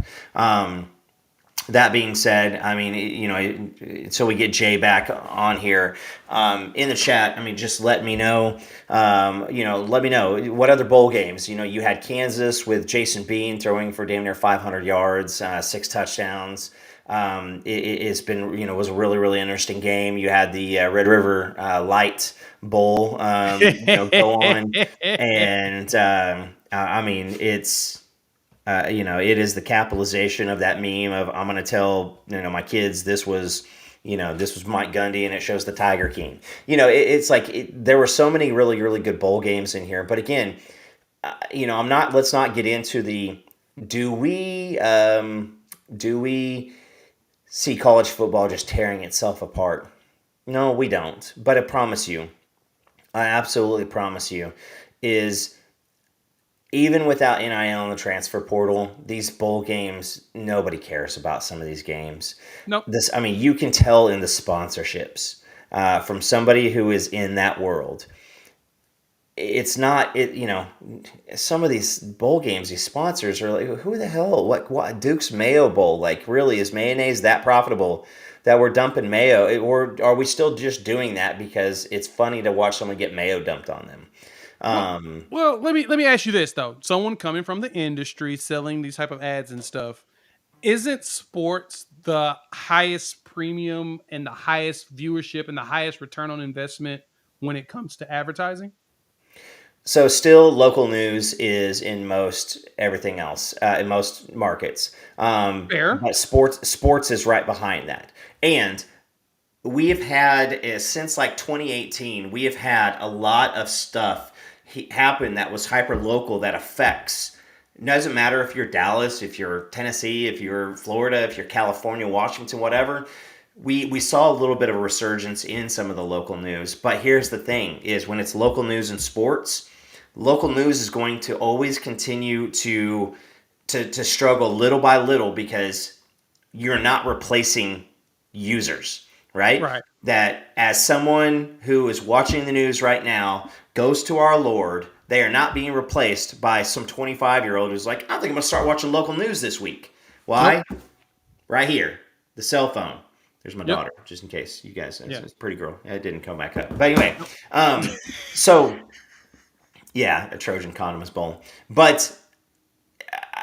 That being said, I mean, so we get Jay back on here in the chat. I mean, just let me know. Let me know what other bowl games. You had Kansas with Jason Bean throwing for damn near 500 yards, 6 touchdowns. It's been, was a really, really interesting game. You had the Red River Light Bowl, go on, and I mean, it's. It is the capitalization of that meme of I'm going to tell my kids this was Mike Gundy and it shows the Tiger King. It's like there were so many really, really good bowl games in here. But again, let's not get into the do we see college football just tearing itself apart? No, we don't. But I absolutely promise you, is even without NIL and the transfer portal, these bowl games, nobody cares about some of these games. Nope. You can tell in the sponsorships from somebody who is in that world. It's not some of these bowl games, these sponsors are like, who the hell? What Duke's Mayo Bowl? Like, really, is mayonnaise that profitable that we're dumping mayo? Or are we still just doing that because it's funny to watch someone get mayo dumped on them? Well, let me ask you this though. Someone coming from the industry selling these type of ads and stuff, isn't sports the highest premium and the highest viewership and the highest return on investment when it comes to advertising? So still local news is in most everything else, in most markets. Fair. But sports is right behind that. And we have had, since like 2018, we have had a lot of stuff happen that was hyper local that affects. It doesn't matter if you're Dallas, if you're Tennessee, if you're Florida, if you're California, Washington, whatever. We saw a little bit of a resurgence in some of the local news. But here's the thing: is when it's local news and sports, local news is going to always continue to struggle little by little because you're not replacing users, right? Right. That as someone who is watching the news right now goes to our Lord, they are not being replaced by some 25-year-old who's like, I think I'm going to start watching local news this week. Why? Nope. Right here, the cell phone. There's my Yep. daughter, just in case you guys, Yeah. it's a pretty girl. It didn't come back up. But anyway, so yeah, a Trojan Condoms Bowl. But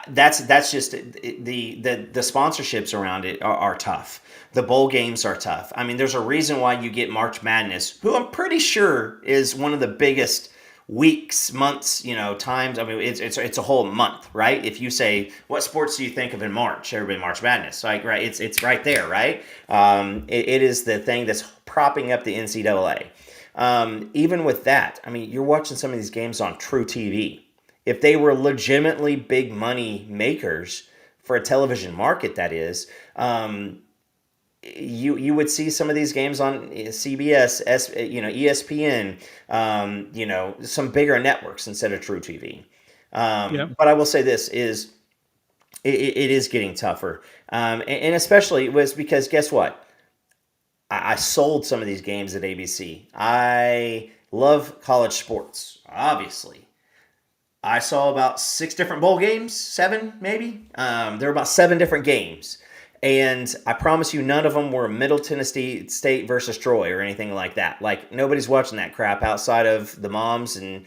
that's just the sponsorships around it are tough. The bowl games are tough. I mean, there's a reason why you get March Madness, who I'm pretty sure is one of the biggest weeks, months, times. I mean, it's a whole month, right? If you say, what sports do you think of in March? Everybody, March Madness, like, right? It's right there, right? It is the thing that's propping up the NCAA. Even with that, I mean, you're watching some of these games on True TV. If they were legitimately big money makers for a television market, that is, you would see some of these games on CBS, ESPN, some bigger networks instead of True TV. But I will say this is, it is getting tougher. And especially it was because guess what? I sold some of these games at ABC. I love college sports, obviously. I saw about 6 different bowl games, 7 maybe. There were about 7 different games. And I promise you, none of them were Middle Tennessee State versus Troy or anything like that. Like, nobody's watching that crap outside of the moms and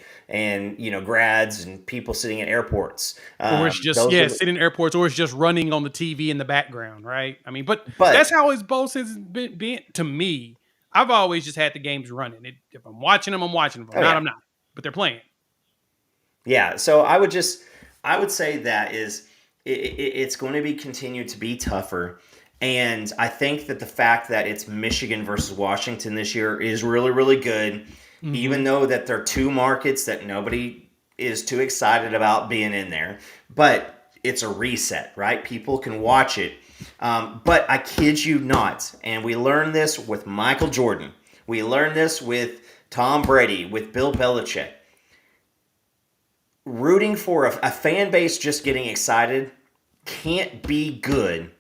grads and people sitting at airports. Or it's just sitting in airports, or it's just running on the TV in the background, right? I mean, but that's how it's both has been to me. I've always just had the games running. If I'm watching them, I'm watching them. If I'm not. But they're playing. Yeah. So I would say that is. It's going to be continued to be tougher. And I think that the fact that it's Michigan versus Washington this year is really, really good, even though that they're 2 markets that nobody is too excited about being in there. But it's a reset, right? People can watch it. But I kid you not, and we learned this with Michael Jordan. We learned this with Tom Brady, with Bill Belichick. Rooting for a fan base just getting excited can't be good.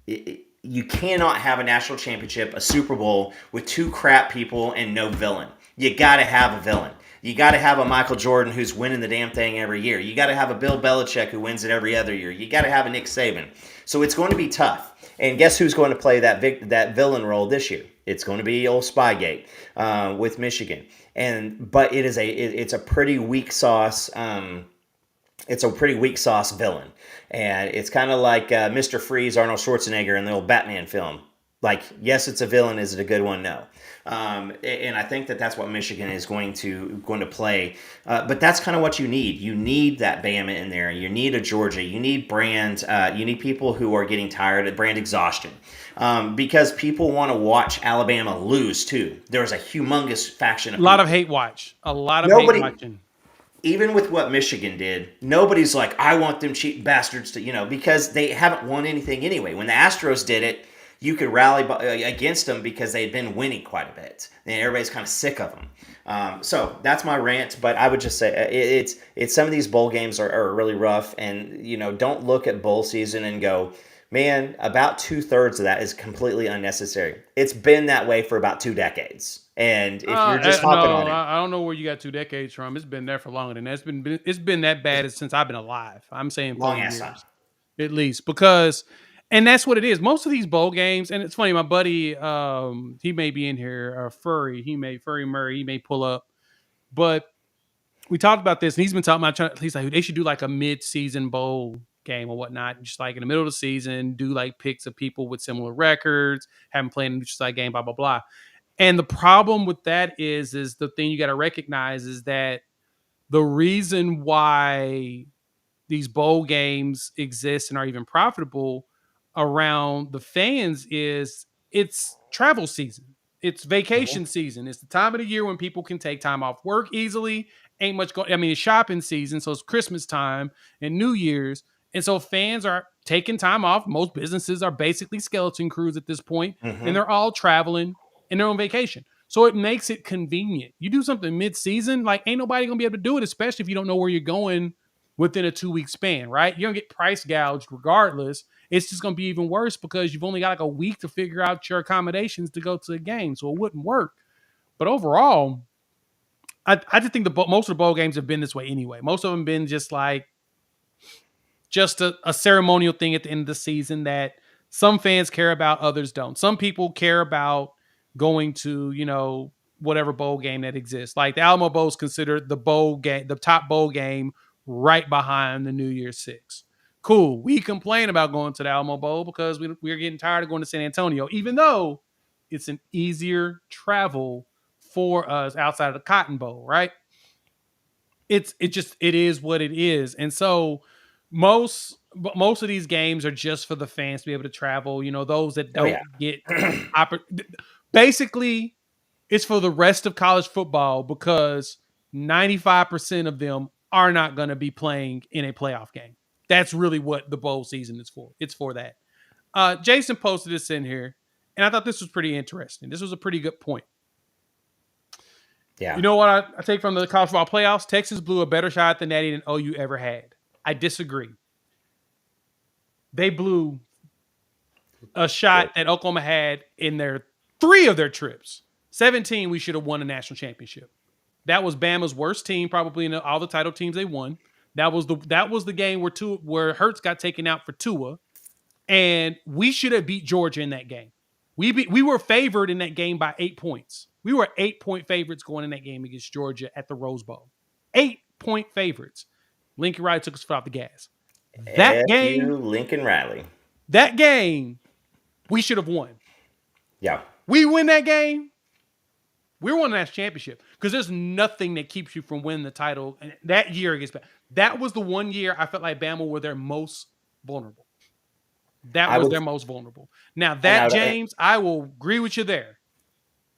You cannot have a national championship, a Super Bowl with 2 crap people and no villain. You got to have a villain. You got to have a Michael Jordan who's winning the damn thing every year. You got to have a Bill Belichick who wins it every other year. You got to have a Nick Saban. So it's going to be tough. And guess who's going to play that villain role this year? It's going to be old Spygate with Michigan. But it's a pretty weak sauce. It's a pretty weak sauce villain, and it's kind of like Mr. Freeze, Arnold Schwarzenegger in the old Batman film. Like, yes, it's a villain. Is it a good one? No. And I think that's what Michigan is going to play. But that's kind of what you need. You need that Bama in there. You need a Georgia. You need brand. You need people who are getting tired of brand exhaustion. Because people want to watch Alabama lose too. There's a humongous faction of a lot of hate watch. A lot of hate watching. Even with what Michigan did, nobody's like, I want them cheap bastards to, because they haven't won anything anyway. When the Astros did it, you could rally against them because they had been winning quite a bit, and everybody's kind of sick of them. So that's my rant. But I would just say it's some of these bowl games are really rough, and don't look at bowl season and go, man, about 2/3 of that is completely unnecessary. It's been that way for about 2 decades. And if you're just hopping on it, I don't know where you got 2 decades from. It's been there for longer than that. It's been that bad since I've been alive. I'm saying long ass time, at least, because, and that's what it is. Most of these bowl games, and it's funny. My buddy, he may be in here, Furry Murray. He may pull up, but we talked about this, and he's been talking about. He's like, they should do like a mid-season bowl game or whatnot, just like in the middle of the season, do like picks of people with similar records, haven't played in just like game, blah blah blah. And the problem with that is the thing you got to recognize is that the reason why these bowl games exist and are even profitable around the fans is it's travel season. It's vacation season. It's the time of the year when people can take time off work easily. Ain't much going. I mean, it's shopping season, so it's Christmas time and New Year's. And so fans are taking time off. Most businesses are basically skeleton crews at this point, and they're all traveling and they're on vacation. So it makes it convenient. You do something mid-season, like ain't nobody going to be able to do it, especially if you don't know where you're going within a 2-week span, right? You're going to get price gouged regardless. It's just going to be even worse because you've only got like a week to figure out your accommodations to go to a game. So it wouldn't work. But overall, I just think most of the bowl games have been this way anyway. Most of them been just like a ceremonial thing at the end of the season that some fans care about, others don't. Some people care about going to, whatever bowl game that exists. Like the Alamo Bowl is considered the bowl game, the top bowl game right behind the New Year's Six. Cool. We complain about going to the Alamo Bowl because we're getting tired of going to San Antonio, even though it's an easier travel for us outside of the Cotton Bowl, right? It is what it is. And so most of these games are just for the fans to be able to travel. Those that don't get basically it's for the rest of college football because 95% of them are not going to be playing in a playoff game. That's really what the bowl season is for. It's for that. Jason posted this in here, and I thought this was pretty interesting. This was a pretty good point. Yeah. You know what I take from the college football playoffs? Texas blew a better shot than Natty than OU ever had. I disagree. They blew a shot that Oklahoma had in their 3 of their trips. 17, we should have won a national championship. That was Bama's worst team, probably in all the title teams they won. That was the game where Hurts got taken out for Tua, and we should have beat Georgia in that game. We were favored in that game by 8 points. We were 8-point favorites going in that game against Georgia at the Rose Bowl. 8-point favorites. Lincoln Riley took us off the gas. Lincoln Riley. That game, we should have won. Yeah. We win that game, we won the national championship because there's nothing that keeps you from winning the title. And that year against Bama, that was the one year I felt like Bama were their most vulnerable. Their most vulnerable. Now James, I will agree with you there.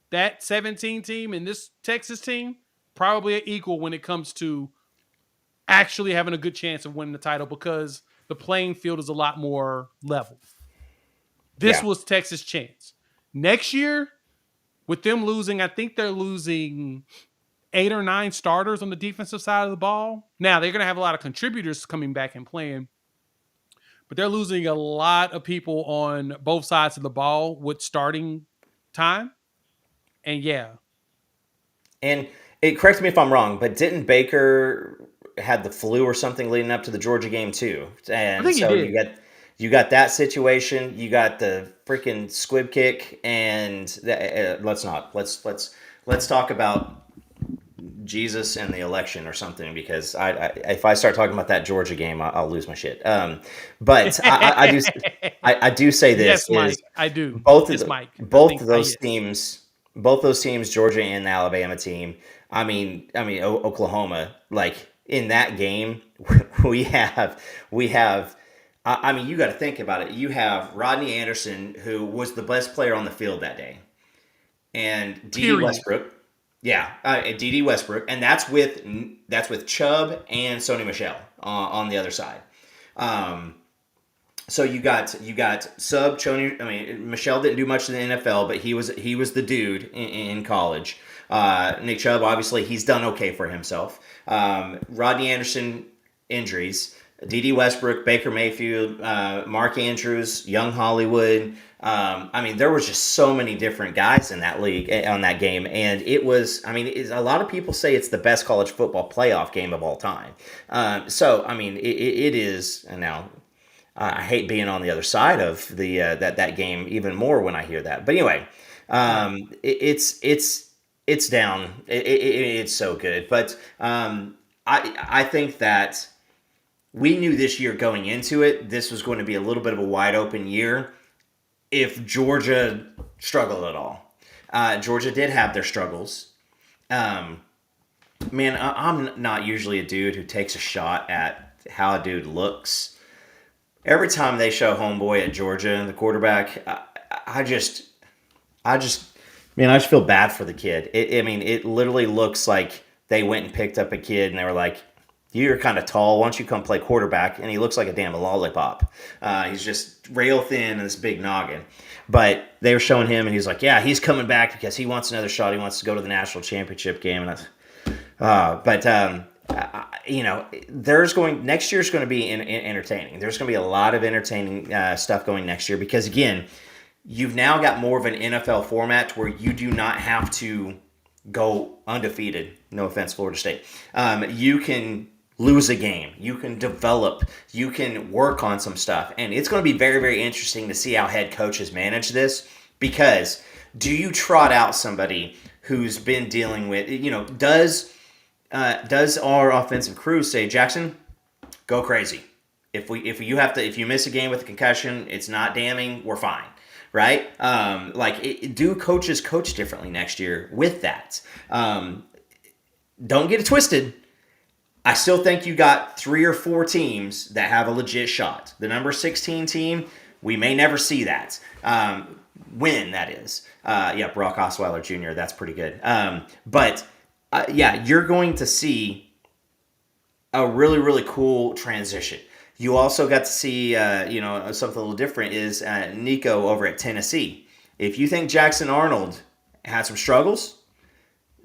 That 17 team and this Texas team probably are equal when it comes to actually having a good chance of winning the title because the playing field is a lot more level. This was Texas' chance. Next year, with them losing, I think they're losing 8 or 9 starters on the defensive side of the ball. Now, they're going to have a lot of contributors coming back and playing, but they're losing a lot of people on both sides of the ball with starting time. And correct me if I'm wrong, but didn't Baker had the flu or something leading up to the Georgia game too? I And think he so did. you got that situation. You got the freaking squib kick, and let's talk about Jesus and the election or something, because if I start talking about that Georgia game, I'll lose my shit. But I do say this Yes, Mike. is I do. both of Yes, the Mike. both of those Yes. teams, Georgia and the Alabama team. Oklahoma. Like in that game, we have. I mean, you got to think about it. You have Rodney Anderson, who was the best player on the field that day, and D.D. Period. Westbrook. Yeah, D.D. Westbrook, and that's with Chubb and Sony Michel on the other side. So you got sub Choney. I mean, Michelle didn't do much in the NFL, but he was the dude in college. Nick Chubb, obviously, he's done okay for himself. Rodney Anderson, injuries. D.D. Westbrook, Baker Mayfield, Mark Andrews, Young Hollywood. I mean, there was just so many different guys in that league on that game, and it was. I mean, a lot of people say it's the best college football playoff game of all time. So, I mean, it is. And now, I hate being on the other side of the that game even more when I hear that. But anyway, it's down. It's so good, but I think that we knew this year going into it, this was going to be a little bit of a wide open year if Georgia struggled at all. Georgia did have their struggles. Man, I'm not usually a dude who takes a shot at how a dude looks. Every time they show homeboy at Georgia, the quarterback, I just feel bad for the kid. It literally looks like they went and picked up a kid and they were like, "You're kind of tall. Why don't you come play quarterback?" And he looks like a damn lollipop. He's just rail thin and this big noggin. But they were showing him, and he's like, "Yeah, he's coming back because he wants another shot. He wants to go to the national championship game." And next year's going to be entertaining. There's going to be a lot of entertaining stuff going next year because, again, you've now got more of an NFL format where you do not have to go undefeated. No offense, Florida State. You can lose a game. You can develop. You can work on some stuff. And it's going to be very, very interesting to see how head coaches manage this, because do you trot out somebody who's been dealing with, does our offensive crew say, "Jackson, go crazy. If you miss a game with a concussion, it's not damning, we're fine." Right? Do coaches coach differently next year with that? Don't get it twisted. I still think you got 3 or 4 teams that have a legit shot. The number 16 team, we may never see that. Win, that is. Brock Osweiler Jr., that's pretty good. You're going to see a really, really cool transition. You also got to see, something a little different is Nico over at Tennessee. If you think Jackson Arnold had some struggles,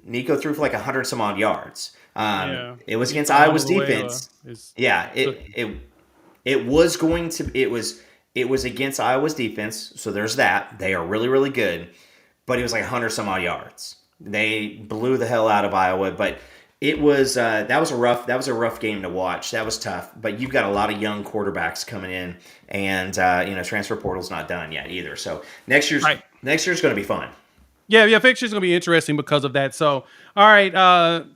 Nico threw for like 100 some odd yards. It was against Iowa's defense. It was against Iowa's defense. So there's that. They are really, really good. But it was like 100 some odd yards. They blew the hell out of Iowa, but it was that was a rough game to watch. That was tough. But you've got a lot of young quarterbacks coming in, and transfer portal's not done yet either. So next year's going to be fun. Yeah, fixture's going to be interesting because of that. So, all right,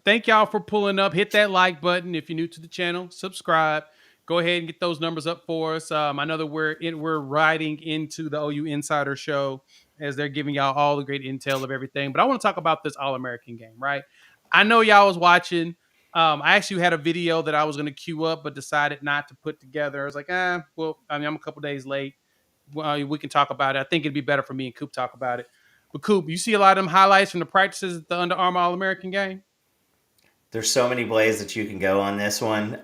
thank y'all for pulling up. Hit that like button if you're new to the channel. Subscribe. Go ahead and get those numbers up for us. I know that we're riding into the OU Insider Show as they're giving y'all all the great intel of everything. But I want to talk about this All-American game, right? I know y'all was watching. I actually had a video that I was going to queue up, but decided not to put together. I was like, I'm a couple days late. We can talk about it. I think it'd be better for me and Coop talk about it. But Coop, you see a lot of them highlights from the practices at the Under Armour All-American game? There's so many ways that you can go on this one.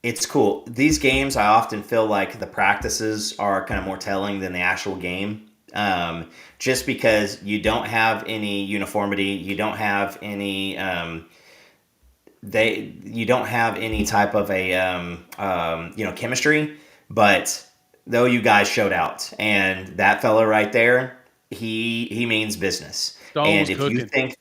It's cool. These games, I often feel like the practices are kind of more telling than the actual game. Just because you don't have any uniformity, you don't have any you don't have any type of a chemistry. But though you guys showed out, and that fella right there, he means business. Stone and was if cooking. you think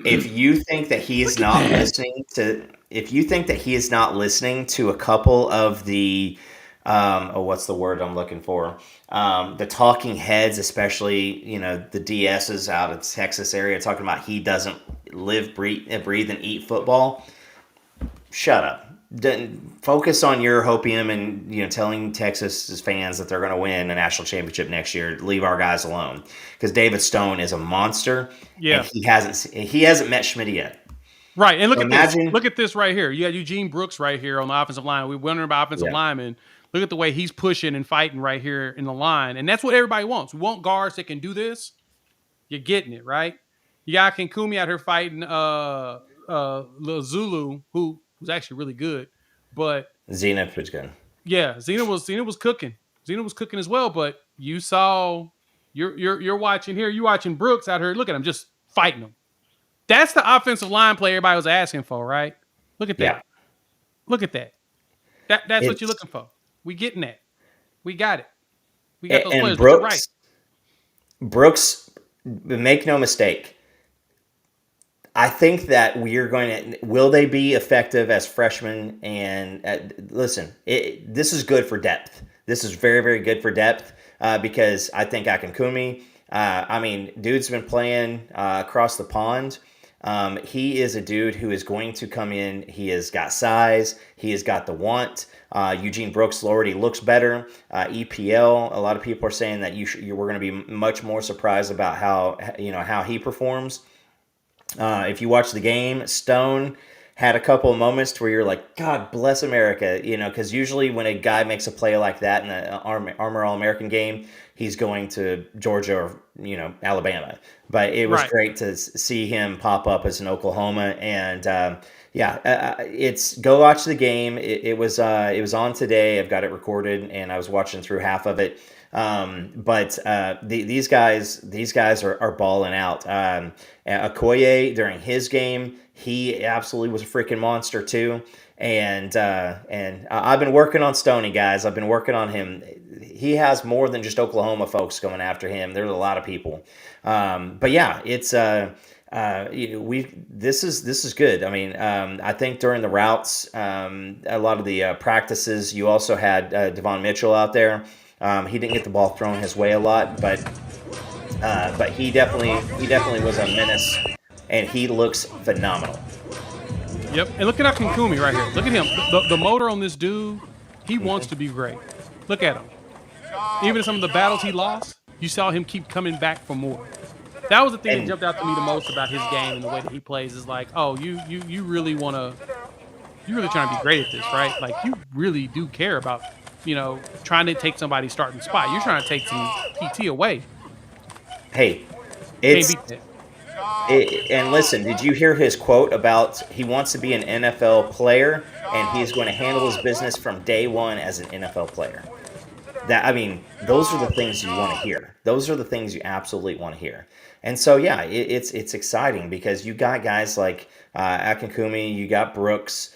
if you think that he is not listening to, if you think that he is not listening to a couple of the, what's the word I'm looking for? The talking heads, especially, the DSs out of the Texas area talking about he doesn't live, breathe, and eat football. Shut up. Focus on your hopium and telling Texas fans that they're going to win a national championship next year. Leave our guys alone, because David Stone is a monster. Yeah, and he hasn't met Schmidt yet. Right, and look at this right here. You got Eugene Brooks right here on the offensive line. We're wondering about offensive linemen. Look at the way he's pushing and fighting right here in the line, and that's what everybody wants. We want guards that can do this. You're getting it, right? You got Kinkumi out here fighting Lil Zulu, who's actually really good, but Zena was good. Yeah, Zena was cooking. Zena was cooking as well. But you saw, you're watching here. You're watching Brooks out here. Look at him, just fighting him. That's the offensive line play everybody was asking for, right? Look at that. Yeah. Look at that. That's what you're looking for. We getting that. We got it. We got those players. Brooks, right. Brooks, make no mistake. I think that will they be effective as freshmen? And listen, this is good for depth. This is very, very good for depth because I think Akinkumi, dude's been playing across the pond. He is a dude who is going to come in. He has got size. He has got the want. Eugene Brooks already looks better. EPL, a lot of people are saying that we're going to be much more surprised about how he performs. If you watch the game, Stone had a couple of moments where you're like, God bless America, because usually when a guy makes a play like that in the Armor All-American game, he's going to Georgia or, Alabama. But it was great to see him pop up as an Oklahoma. And, go watch the game. It was on today. I've got it recorded, and I was watching through half of it. These guys are balling out. Okoye during his game, he absolutely was a freaking monster too. And I've been working on Stoney, guys. I've been working on him. He has more than just Oklahoma folks going after him. There's a lot of people. It's this is good. I think during the routes, a lot of the practices, you also had Devon Mitchell out there. He didn't get the ball thrown his way a lot, but he definitely was a menace, and he looks phenomenal. Yep, and look at Akinkumi right here. Look at him. The motor on this dude, he wants to be great. Look at him. Even in some of the battles he lost, you saw him keep coming back for more. That was the thing that jumped out to me the most about his game and the way that he plays is like, oh, you really trying to be great at this, right? Like, you really do care about trying to take somebody's starting spot. You're trying to take some PT away. Hey, and listen, did you hear his quote about he wants to be an NFL player and he's going to handle his business from day one as an NFL player? Those are the things you want to hear. Those are the things you absolutely want to hear. And so, yeah, it's exciting because you got guys like Akinkumi, you got Brooks,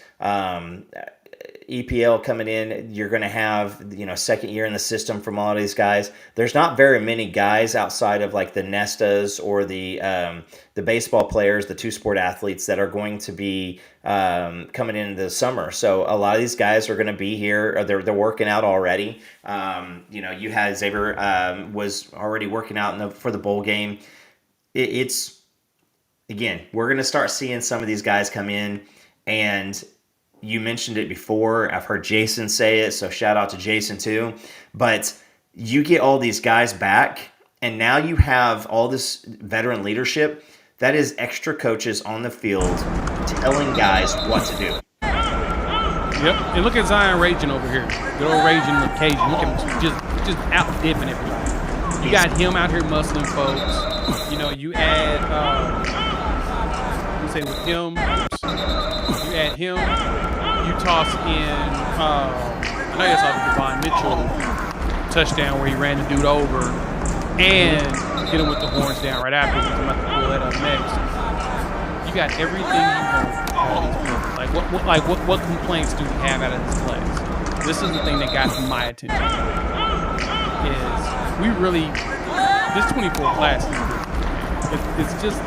EPL coming in. You're going to have, second year in the system from all of these guys. There's not very many guys outside of like the Nestas or the baseball players, the two-sport athletes that are going to be coming in the summer. So a lot of these guys are going to be here. Or they're working out already. You had Xavier was already working out for the bowl game. Again, we're going to start seeing some of these guys come in, and you mentioned it before. I've heard Jason say it, so shout out to Jason too. But you get all these guys back, and now you have all this veteran leadership. That is extra coaches on the field telling guys what to do. Yep, and look at Zion raging over here. Good old raging occasion. Look at him just out dipping everybody. You got him out here muscling folks. You add, with him. You add him. You toss in, I know you saw the Devon Mitchell touchdown where he ran the dude over and hit him with the horns down right after. I'm about to pull that up next. You got everything you want. What complaints do we have out of this class? This is the thing that got my attention. Is we really this 24 class is good. It's just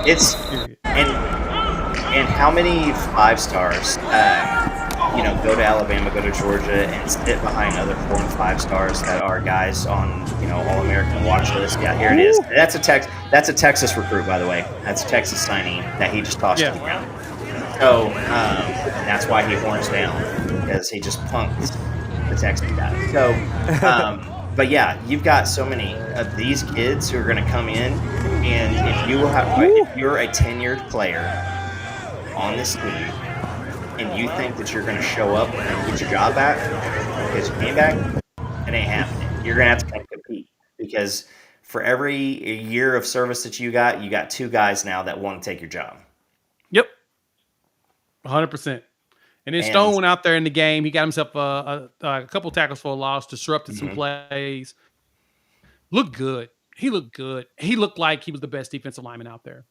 It's Period. and how many 5 stars, go to Alabama, go to Georgia, and sit behind other 4 and 5 stars that are guys on, All American watch list. Yeah, here it is. That's a Texas recruit, by the way. That's a Texas signee that he just tossed to the ground. So that's why he horns down, because he just punked the Texas guy. So, but yeah, you've got so many of these kids who are going to come in, and if you're a tenured player on this team, and you think that you're going to show up and get your job back because you came back, it ain't happening. You're going to have to come compete, because for every year of service that you got 2 guys now that want to take your job. Yep. 100%. And then Stone went out there in the game. He got himself a couple tackles for a loss, disrupted some plays. Looked good. He looked good. He looked like he was the best defensive lineman out there.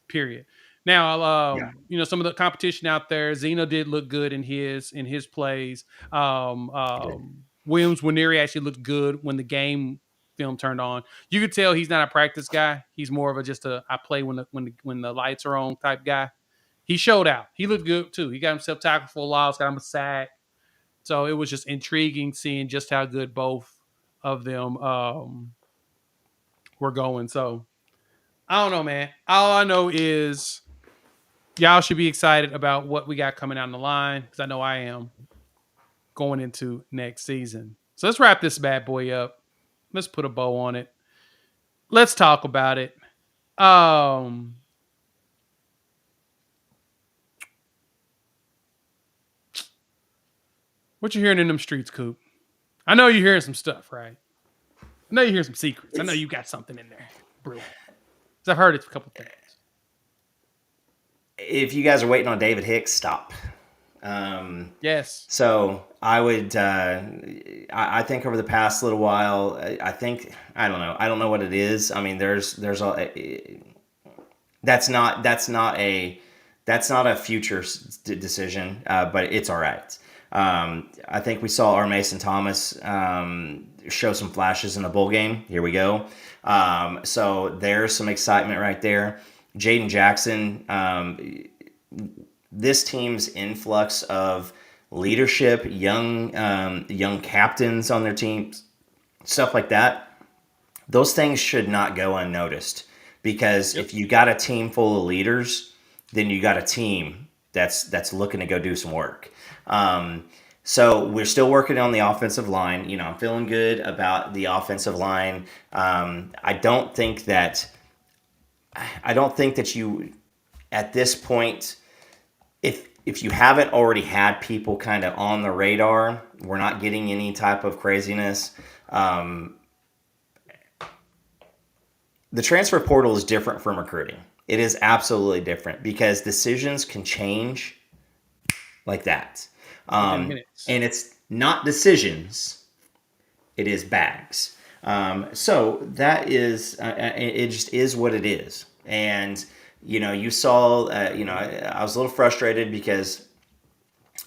Period. Now, some of the competition out there, Zeno did look good in his plays. Williams Nwaneri actually looked good when the game film turned on. You could tell he's not a practice guy. He's more of I play when the lights are on type guy. He showed out. He looked good too. He got himself tackled for a loss, got him a sack. So it was just intriguing seeing just how good both of them were going. So I don't know, man. All I know is y'all should be excited about what we got coming down the line, because I know I am, going into next season. So let's wrap this bad boy up. Let's put a bow on it. Let's talk about it. What you hearing in them streets, Coop? I know you're hearing some stuff, right? I know you're hearing some secrets. I know you got something in there, bro. I've heard it's a couple things. If you guys are waiting on David Hicks, stop. Yes. So I would, I think over the past little while, I don't know. I don't know what it is. I mean, that's not a future decision, but it's all right. I think we saw our Mason Thomas show some flashes in the bowl game. Here we go. So there's some excitement right there. Jaden Jackson, this team's influx of leadership, young captains on their teams, stuff like that, those things should not go unnoticed, because if you got a team full of leaders, then you got a team that's looking to go do some work. So we're still working on the offensive line. I'm feeling good about the offensive line. I don't think that you, at this point, if you haven't already had people kind of on the radar, we're not getting any type of craziness. The transfer portal is different from recruiting. It is absolutely different, because decisions can change like that. And it's not decisions, it is bags. So that is, it just is what it is. And, you saw, I was a little frustrated because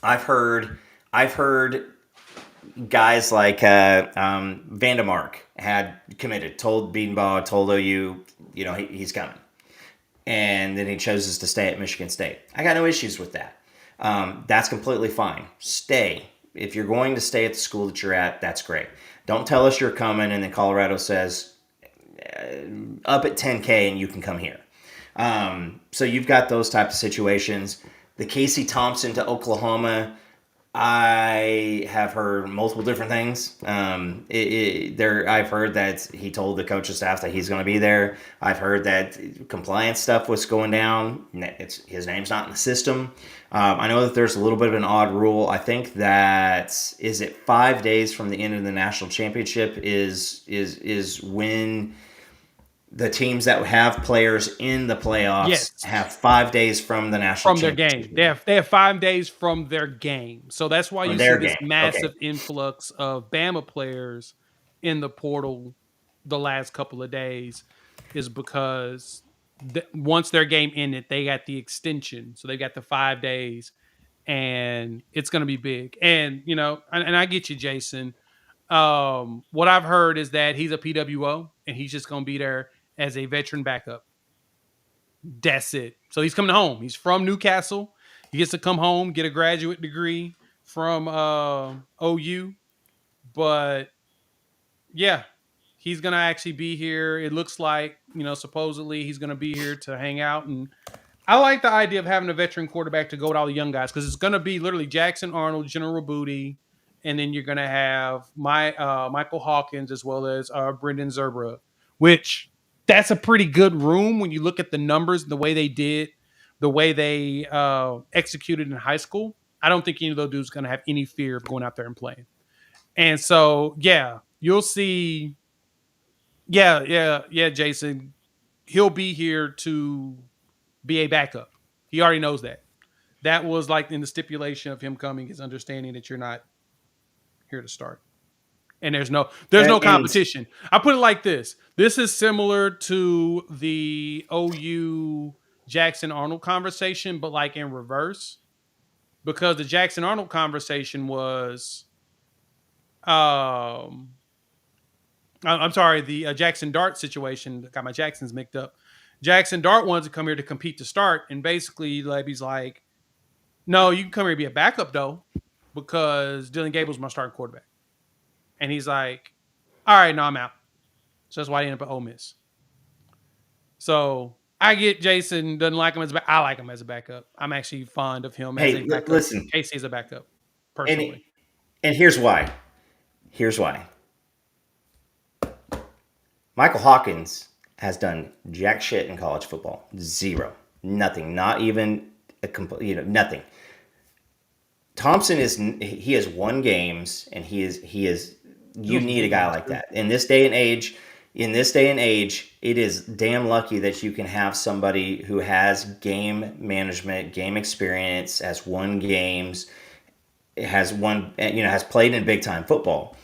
I've heard guys like Vandemark had committed, told Bedenbaugh, told OU, he's coming. And then he chooses to stay at Michigan State. I got no issues with that. That's completely fine. Stay. If you're going to stay at the school that you're at, that's great. Don't tell us you're coming and then Colorado says up at 10K and you can come here. So you've got those types of situations. The Casey Thompson to Oklahoma, I have heard multiple different things. I've heard that he told the coaching staff that he's going to be there. I've heard that compliance stuff was going down. His name's not in the system. I know that there's a little bit of an odd rule. I think that is it 5 days from the end of the national championship is when the teams that have players in the playoffs have 5 days from the national championship. Their game. They have 5 days from their game. So that's why you see this massive influx of Bama players in the portal the last couple of days, is because once their game ended, they got the extension. So they got the 5 days, and it's going to be big. And, and I get you, Jason. What I've heard is that he's a PWO, and he's just going to be there as a veteran backup. That's it. So he's coming home. He's from Newcastle. He gets to come home, get a graduate degree from OU. But yeah, he's gonna actually be here. It looks like, supposedly he's gonna be here to hang out. And I like the idea of having a veteran quarterback to go with all the young guys, because it's gonna be literally Jackson Arnold, General Booty, and then you're gonna have Michael Hawkins as well as Brendan Zerbra, which that's a pretty good room when you look at the numbers, the way they executed in high school. I don't think any of those dudes gonna have any fear of going out there and playing. And so, yeah, you'll see. Yeah, Jason. He'll be here to be a backup. He already knows that. That was like in the stipulation of him coming, is understanding that you're not here to start. And there's no competition. I put it like this. This is similar to the OU Jackson Arnold conversation, but like in reverse. Because the Jackson Arnold conversation was I'm sorry, the Jackson Dart situation. Got my Jacksons mixed up. Jackson Dart wanted to come here to compete to start, and basically Levy's like, "No, you can come here and be a backup though, because Dylan Gable's my starting quarterback." And he's like, "All right, no, I'm out." So that's why he ended up at Ole Miss. So I get Jason doesn't like him as I like him as a backup. I'm actually fond of him as a backup. Listen, Casey is a backup, personally. And here's why. Here's why. Michael Hawkins has done jack shit in college football. Zero. Nothing. Not even nothing. Thompson he has won games, and he is you need a guy like that. In this day and age, it is damn lucky that you can have somebody who has game management, game experience, has won games, has played in big time football.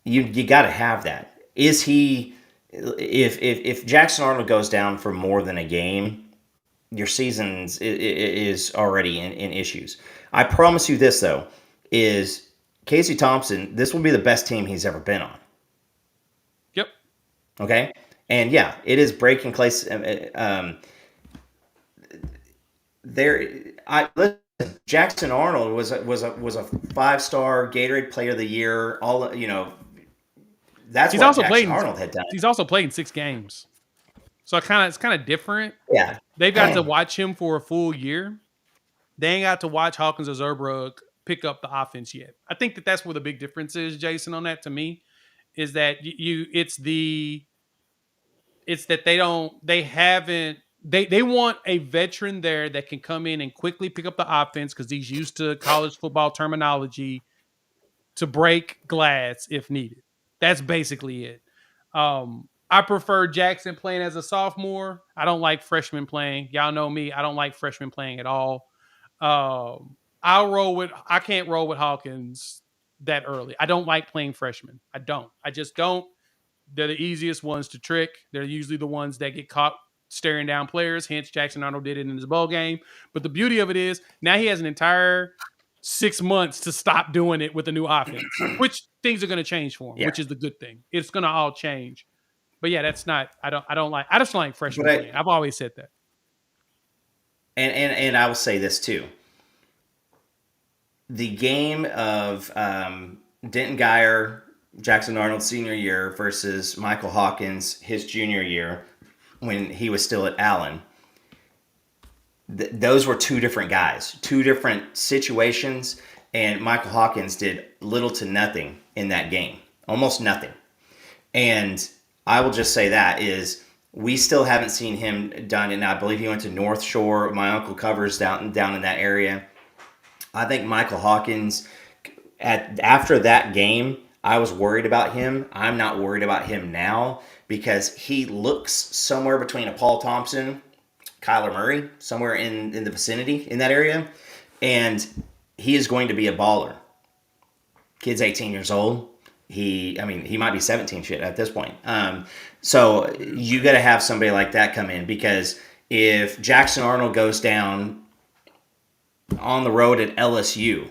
You got to have that. Is he? If Jackson Arnold goes down for more than a game, your season is already in issues. I promise you this, though, is Casey Thompson, this will be the best team he's ever been on. Yep. Okay? And yeah, it is breaking place. Listen, Jackson Arnold was a 5-star Gatorade Player of the Year. That's what Jackson Arnold had done. He's also played in 6 games. So it's kind of different. Yeah. They've got to watch him for a full year. They ain't got to watch Hawkins or Zerbrook pick up the offense yet. I think that's where the big difference is, Jason, on that, to me, is that it's that they want a veteran there that can come in and quickly pick up the offense, because he's used to college football terminology, to break glass if needed. That's basically it. I prefer Jackson playing as a sophomore. I don't like freshmen playing. Y'all know me. I don't like freshmen playing at all. I can't roll with Hawkins that early. I don't like playing freshmen. I just don't. They're the easiest ones to trick. They're usually the ones that get caught staring down players. Hence, Jackson Arnold did it in his bowl game. But the beauty of it is now he has an entire 6 months to stop doing it with a new offense, which things are going to change for him, which is the good thing. It's going to all change. But yeah, that's not. I just don't like freshmen playing. I've always said that. And I will say this too. The game of Denton Geyer, Jackson Arnold senior year versus Michael Hawkins his junior year, when he was still at Allen. Those were 2 different guys, 2 different situations, and Michael Hawkins did little to nothing in that game, almost nothing. And I will just say that is we still haven't seen him done, and I believe he went to North Shore. My uncle covers down in that area. I think Michael Hawkins, after that game, I was worried about him. I'm not worried about him now, because he looks somewhere between a Paul Thompson, Kyler Murray, somewhere in the vicinity in that area. And he is going to be a baller. Kid's 18 years old. He might be 17 shit at this point. So you got to have somebody like that come in, because if Jackson Arnold goes down on the road at LSU,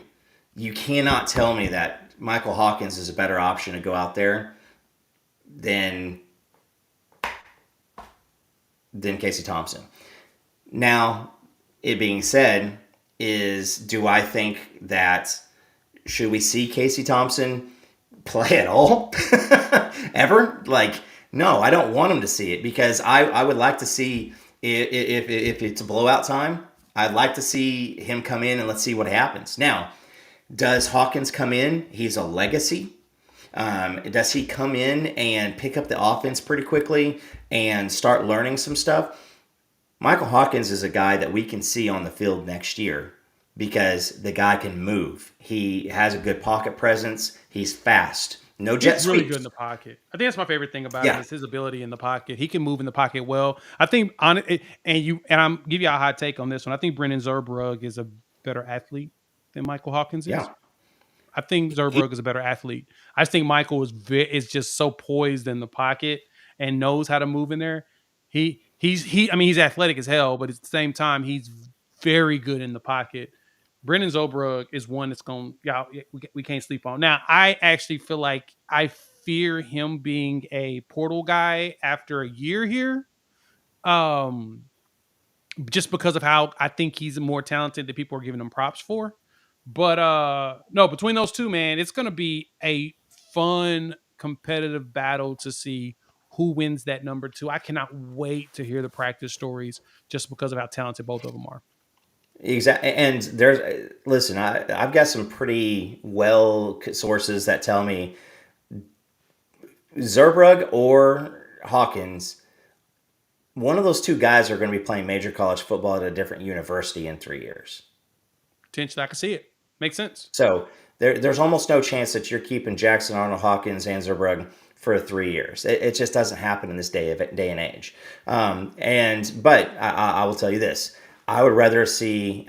you cannot tell me that Michael Hawkins is a better option to go out there than Casey Thompson. Now, it being said, do I think that should we see Casey Thompson play at all ever? Like, no, I don't want him to see it because I would like to see if it's a blowout time. I'd like to see him come in and let's see what happens. Now, does Hawkins come in? He's a legacy. Does he come in and pick up the offense pretty quickly and start learning some stuff? Michael Hawkins is a guy that we can see on the field next year because the guy can move. He has a good pocket presence. He's fast. No jet He's sweeps. really good in the pocket. I think that's my favorite thing about him is his ability in the pocket. He can move in the pocket well. I think I'm give you a hot take on this one. I think Brendan Zurbrugg is a better athlete than Michael Hawkins is. Yeah. I think Zurbrugg is a better athlete. I just think Michael is just so poised in the pocket and knows how to move in there. He's athletic as hell, but at the same time, he's very good in the pocket. Brendan Zurbrugg is one that's we can't sleep on. Now, I actually feel like I fear him being a portal guy after a year here. Just because of how I think he's more talented than people are giving him props for. But no, between those two, man, it's going to be a fun, competitive battle to see who wins that number 2. I cannot wait to hear the practice stories just because of how talented both of them are. Exactly. And listen, I've got some pretty sources that tell me Zurbrugg or Hawkins, one of those two guys are going to be playing major college football at a different university in 3 years. Potentially, I can see it. Makes sense. So there's almost no chance that you're keeping Jackson Arnold, Hawkins, and Zurbrugg for 3 years. It just doesn't happen in this day and age. But I will tell you this: I would rather see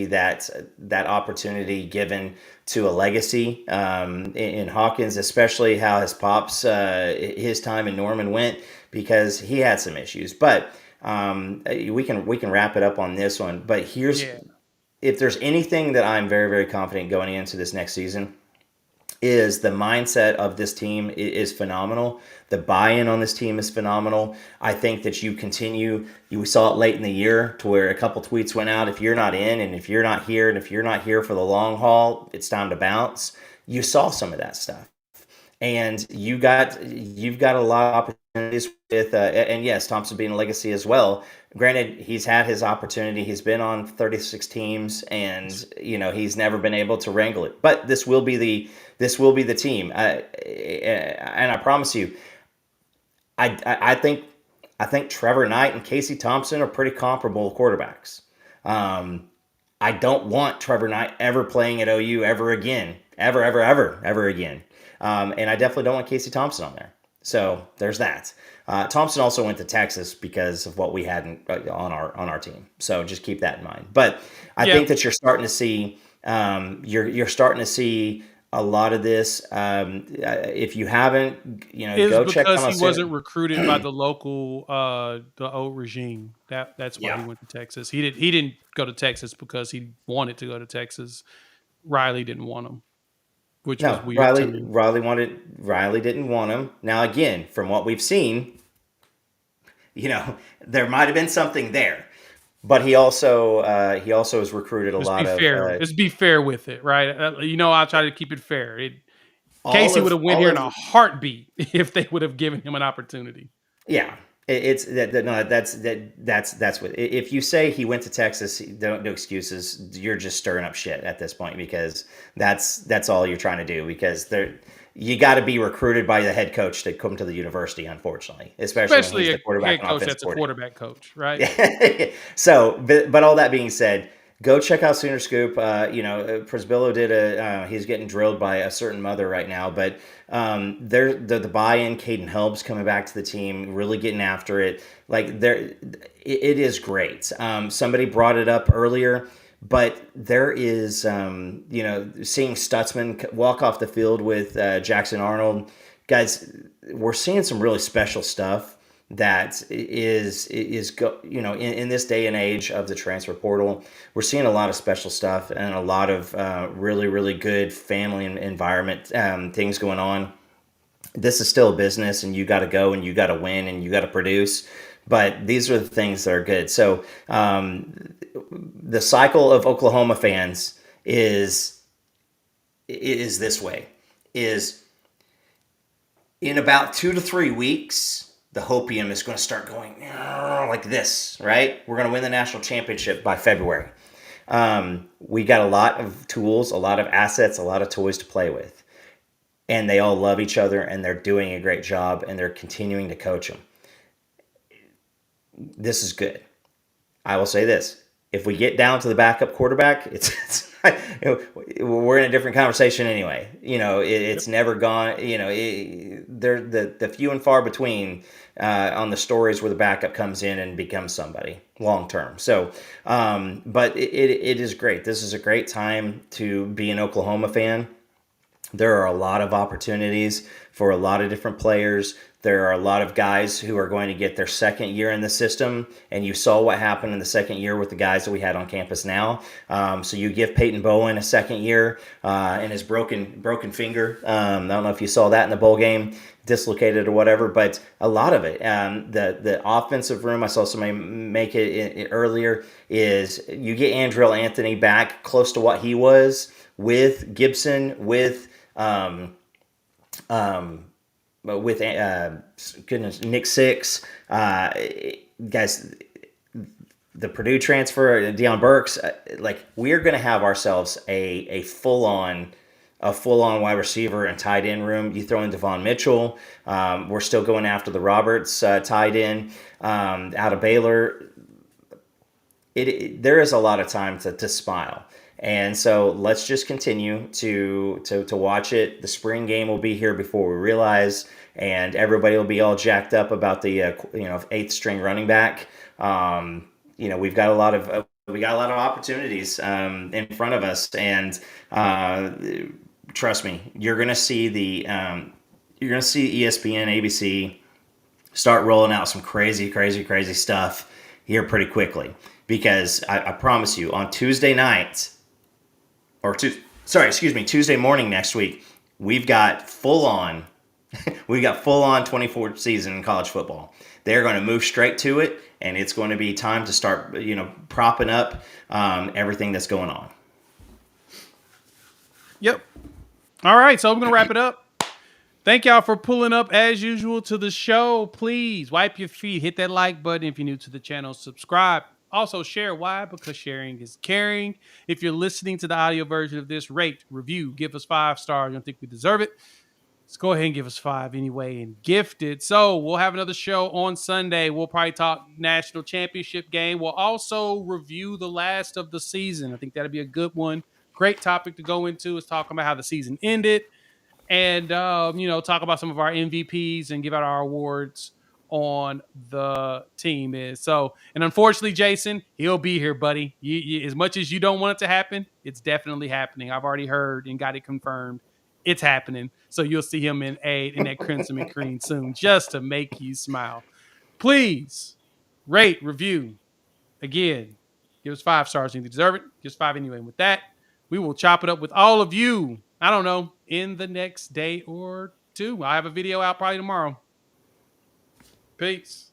that opportunity given to a legacy in Hawkins, especially how his pops his time in Norman went, because he had some issues. But we can wrap it up on this one. But if there's anything that I'm very, very confident going into this next season, is the mindset of this team is phenomenal. The buy-in on this team is phenomenal. I think that we saw it late in the year to where a couple tweets went out, if you're not in and if you're not here and if you're not here for the long haul, it's time to bounce. You saw some of that stuff. And you've got a lot of opportunities with, and yes, Thompson being a legacy as well. Granted, he's had his opportunity. He's been on 36 teams, and he's never been able to wrangle it. But this will be the team, and I promise you, I think Trevor Knight and Casey Thompson are pretty comparable quarterbacks. I don't want Trevor Knight ever playing at OU ever again, ever again. And I definitely don't want Casey Thompson on there. So there's that. Thompson also went to Texas because of what we had on our team. So just keep that in mind. But I think that you're starting to see you're starting to see a lot of this. If you haven't, go check out. Because he wasn't recruited by the local the old regime. That's why he went to Texas. He didn't go to Texas because he wanted to go to Texas. Riley didn't want him. Which was weird. Riley didn't want him. Now, again, from what we've seen, there might have been something there, but he also has recruited a lot of. Let's be fair with it, right? I'll try to keep it fair. Casey would have went here in a heartbeat if they would have given him an opportunity. Yeah. That's what. If you say he went to Texas, don't do excuses. You're just stirring up shit at this point, because that's all you're trying to do. Because you got to be recruited by the head coach to come to the university, unfortunately, especially when he's the quarterback head coach that's a quarterback coach, right? So, but all that being said, go check out Sooner Scoop. Prisbillo did he's getting drilled by a certain mother right now, but the buy-in, Caden Helb's coming back to the team, really getting after it. It is great. Somebody brought it up earlier, but there is, seeing Stutzman walk off the field with Jackson Arnold. Guys, we're seeing some really special stuff that is in this day and age of the transfer portal. We're seeing a lot of special stuff and a lot of really, really good family environment things going on. This is still a business, and you got to go and you got to win and you got to produce. But these are the things that are good. So the cycle of Oklahoma fans is this way: is in about 2 to 3 weeks, the hopium is going to start going like this, right? We're going to win the national championship by February. We got a lot of tools, a lot of assets, a lot of toys to play with. And they all love each other, and they're doing a great job, and they're continuing to coach them. This is good. I will say this. If we get down to the backup quarterback, we're in a different conversation anyway. It's never gone. They're the few and far between on the stories where the backup comes in and becomes somebody long term. So, but it is great. This is a great time to be an Oklahoma fan. There are a lot of opportunities for a lot of different players. There are a lot of guys who are going to get their second year in the system, and you saw what happened in the second year with the guys that we had on campus now. So you give Peyton Bowen a second year and his broken finger. I don't know if you saw that in the bowl game, dislocated or whatever, but a lot of it. The offensive room, I saw somebody make it earlier, is you get Andrell Anthony back close to what he was with Gibson, with Nick Six, guys, the Purdue transfer, Deion Burks, we're going to have ourselves a full on wide receiver and tight end room. You throw in Devon Mitchell. We're still going after the Roberts tight end out of Baylor. There is a lot of time to smile. And so let's just continue to watch it. The spring game will be here before we realize, and everybody will be all jacked up about the eighth string running back. We've got a lot of opportunities in front of us, and trust me, you're gonna see ESPN, ABC start rolling out some crazy stuff here pretty quickly, because I promise you, on Tuesday night. Tuesday morning next week, we've got full on 24 season in college football. They're going to move straight to it, and it's going to be time to start, propping up everything that's going on. Yep. All right, so I'm going to wrap it up. Thank y'all for pulling up as usual to the show. Please wipe your feet, hit that like button if you're new to the channel, subscribe. Also share. Why? Because sharing is caring. If you're listening to the audio version of this, rate, review, give us 5 stars. You don't think we deserve it? Let's go ahead and give us 5 anyway and gift it. So we'll have another show on Sunday. We'll probably talk national championship game. We'll also review the last of the season. I think that'll be a good one. Great topic to go into is talking about how the season ended, and talk about some of our MVPs and give out our awards on the team is. So, and unfortunately, Jason, he'll be here, buddy. As much as you don't want it to happen, it's definitely happening. I've already heard and got it confirmed. It's happening. So you'll see him in that Crimson and Cream soon, just to make you smile. Please rate, review. Again, give us 5 stars. You deserve it. Give us 5 anyway. And with that, we will chop it up with all of you, I don't know, in the next day or two. I have a video out probably tomorrow. Peace.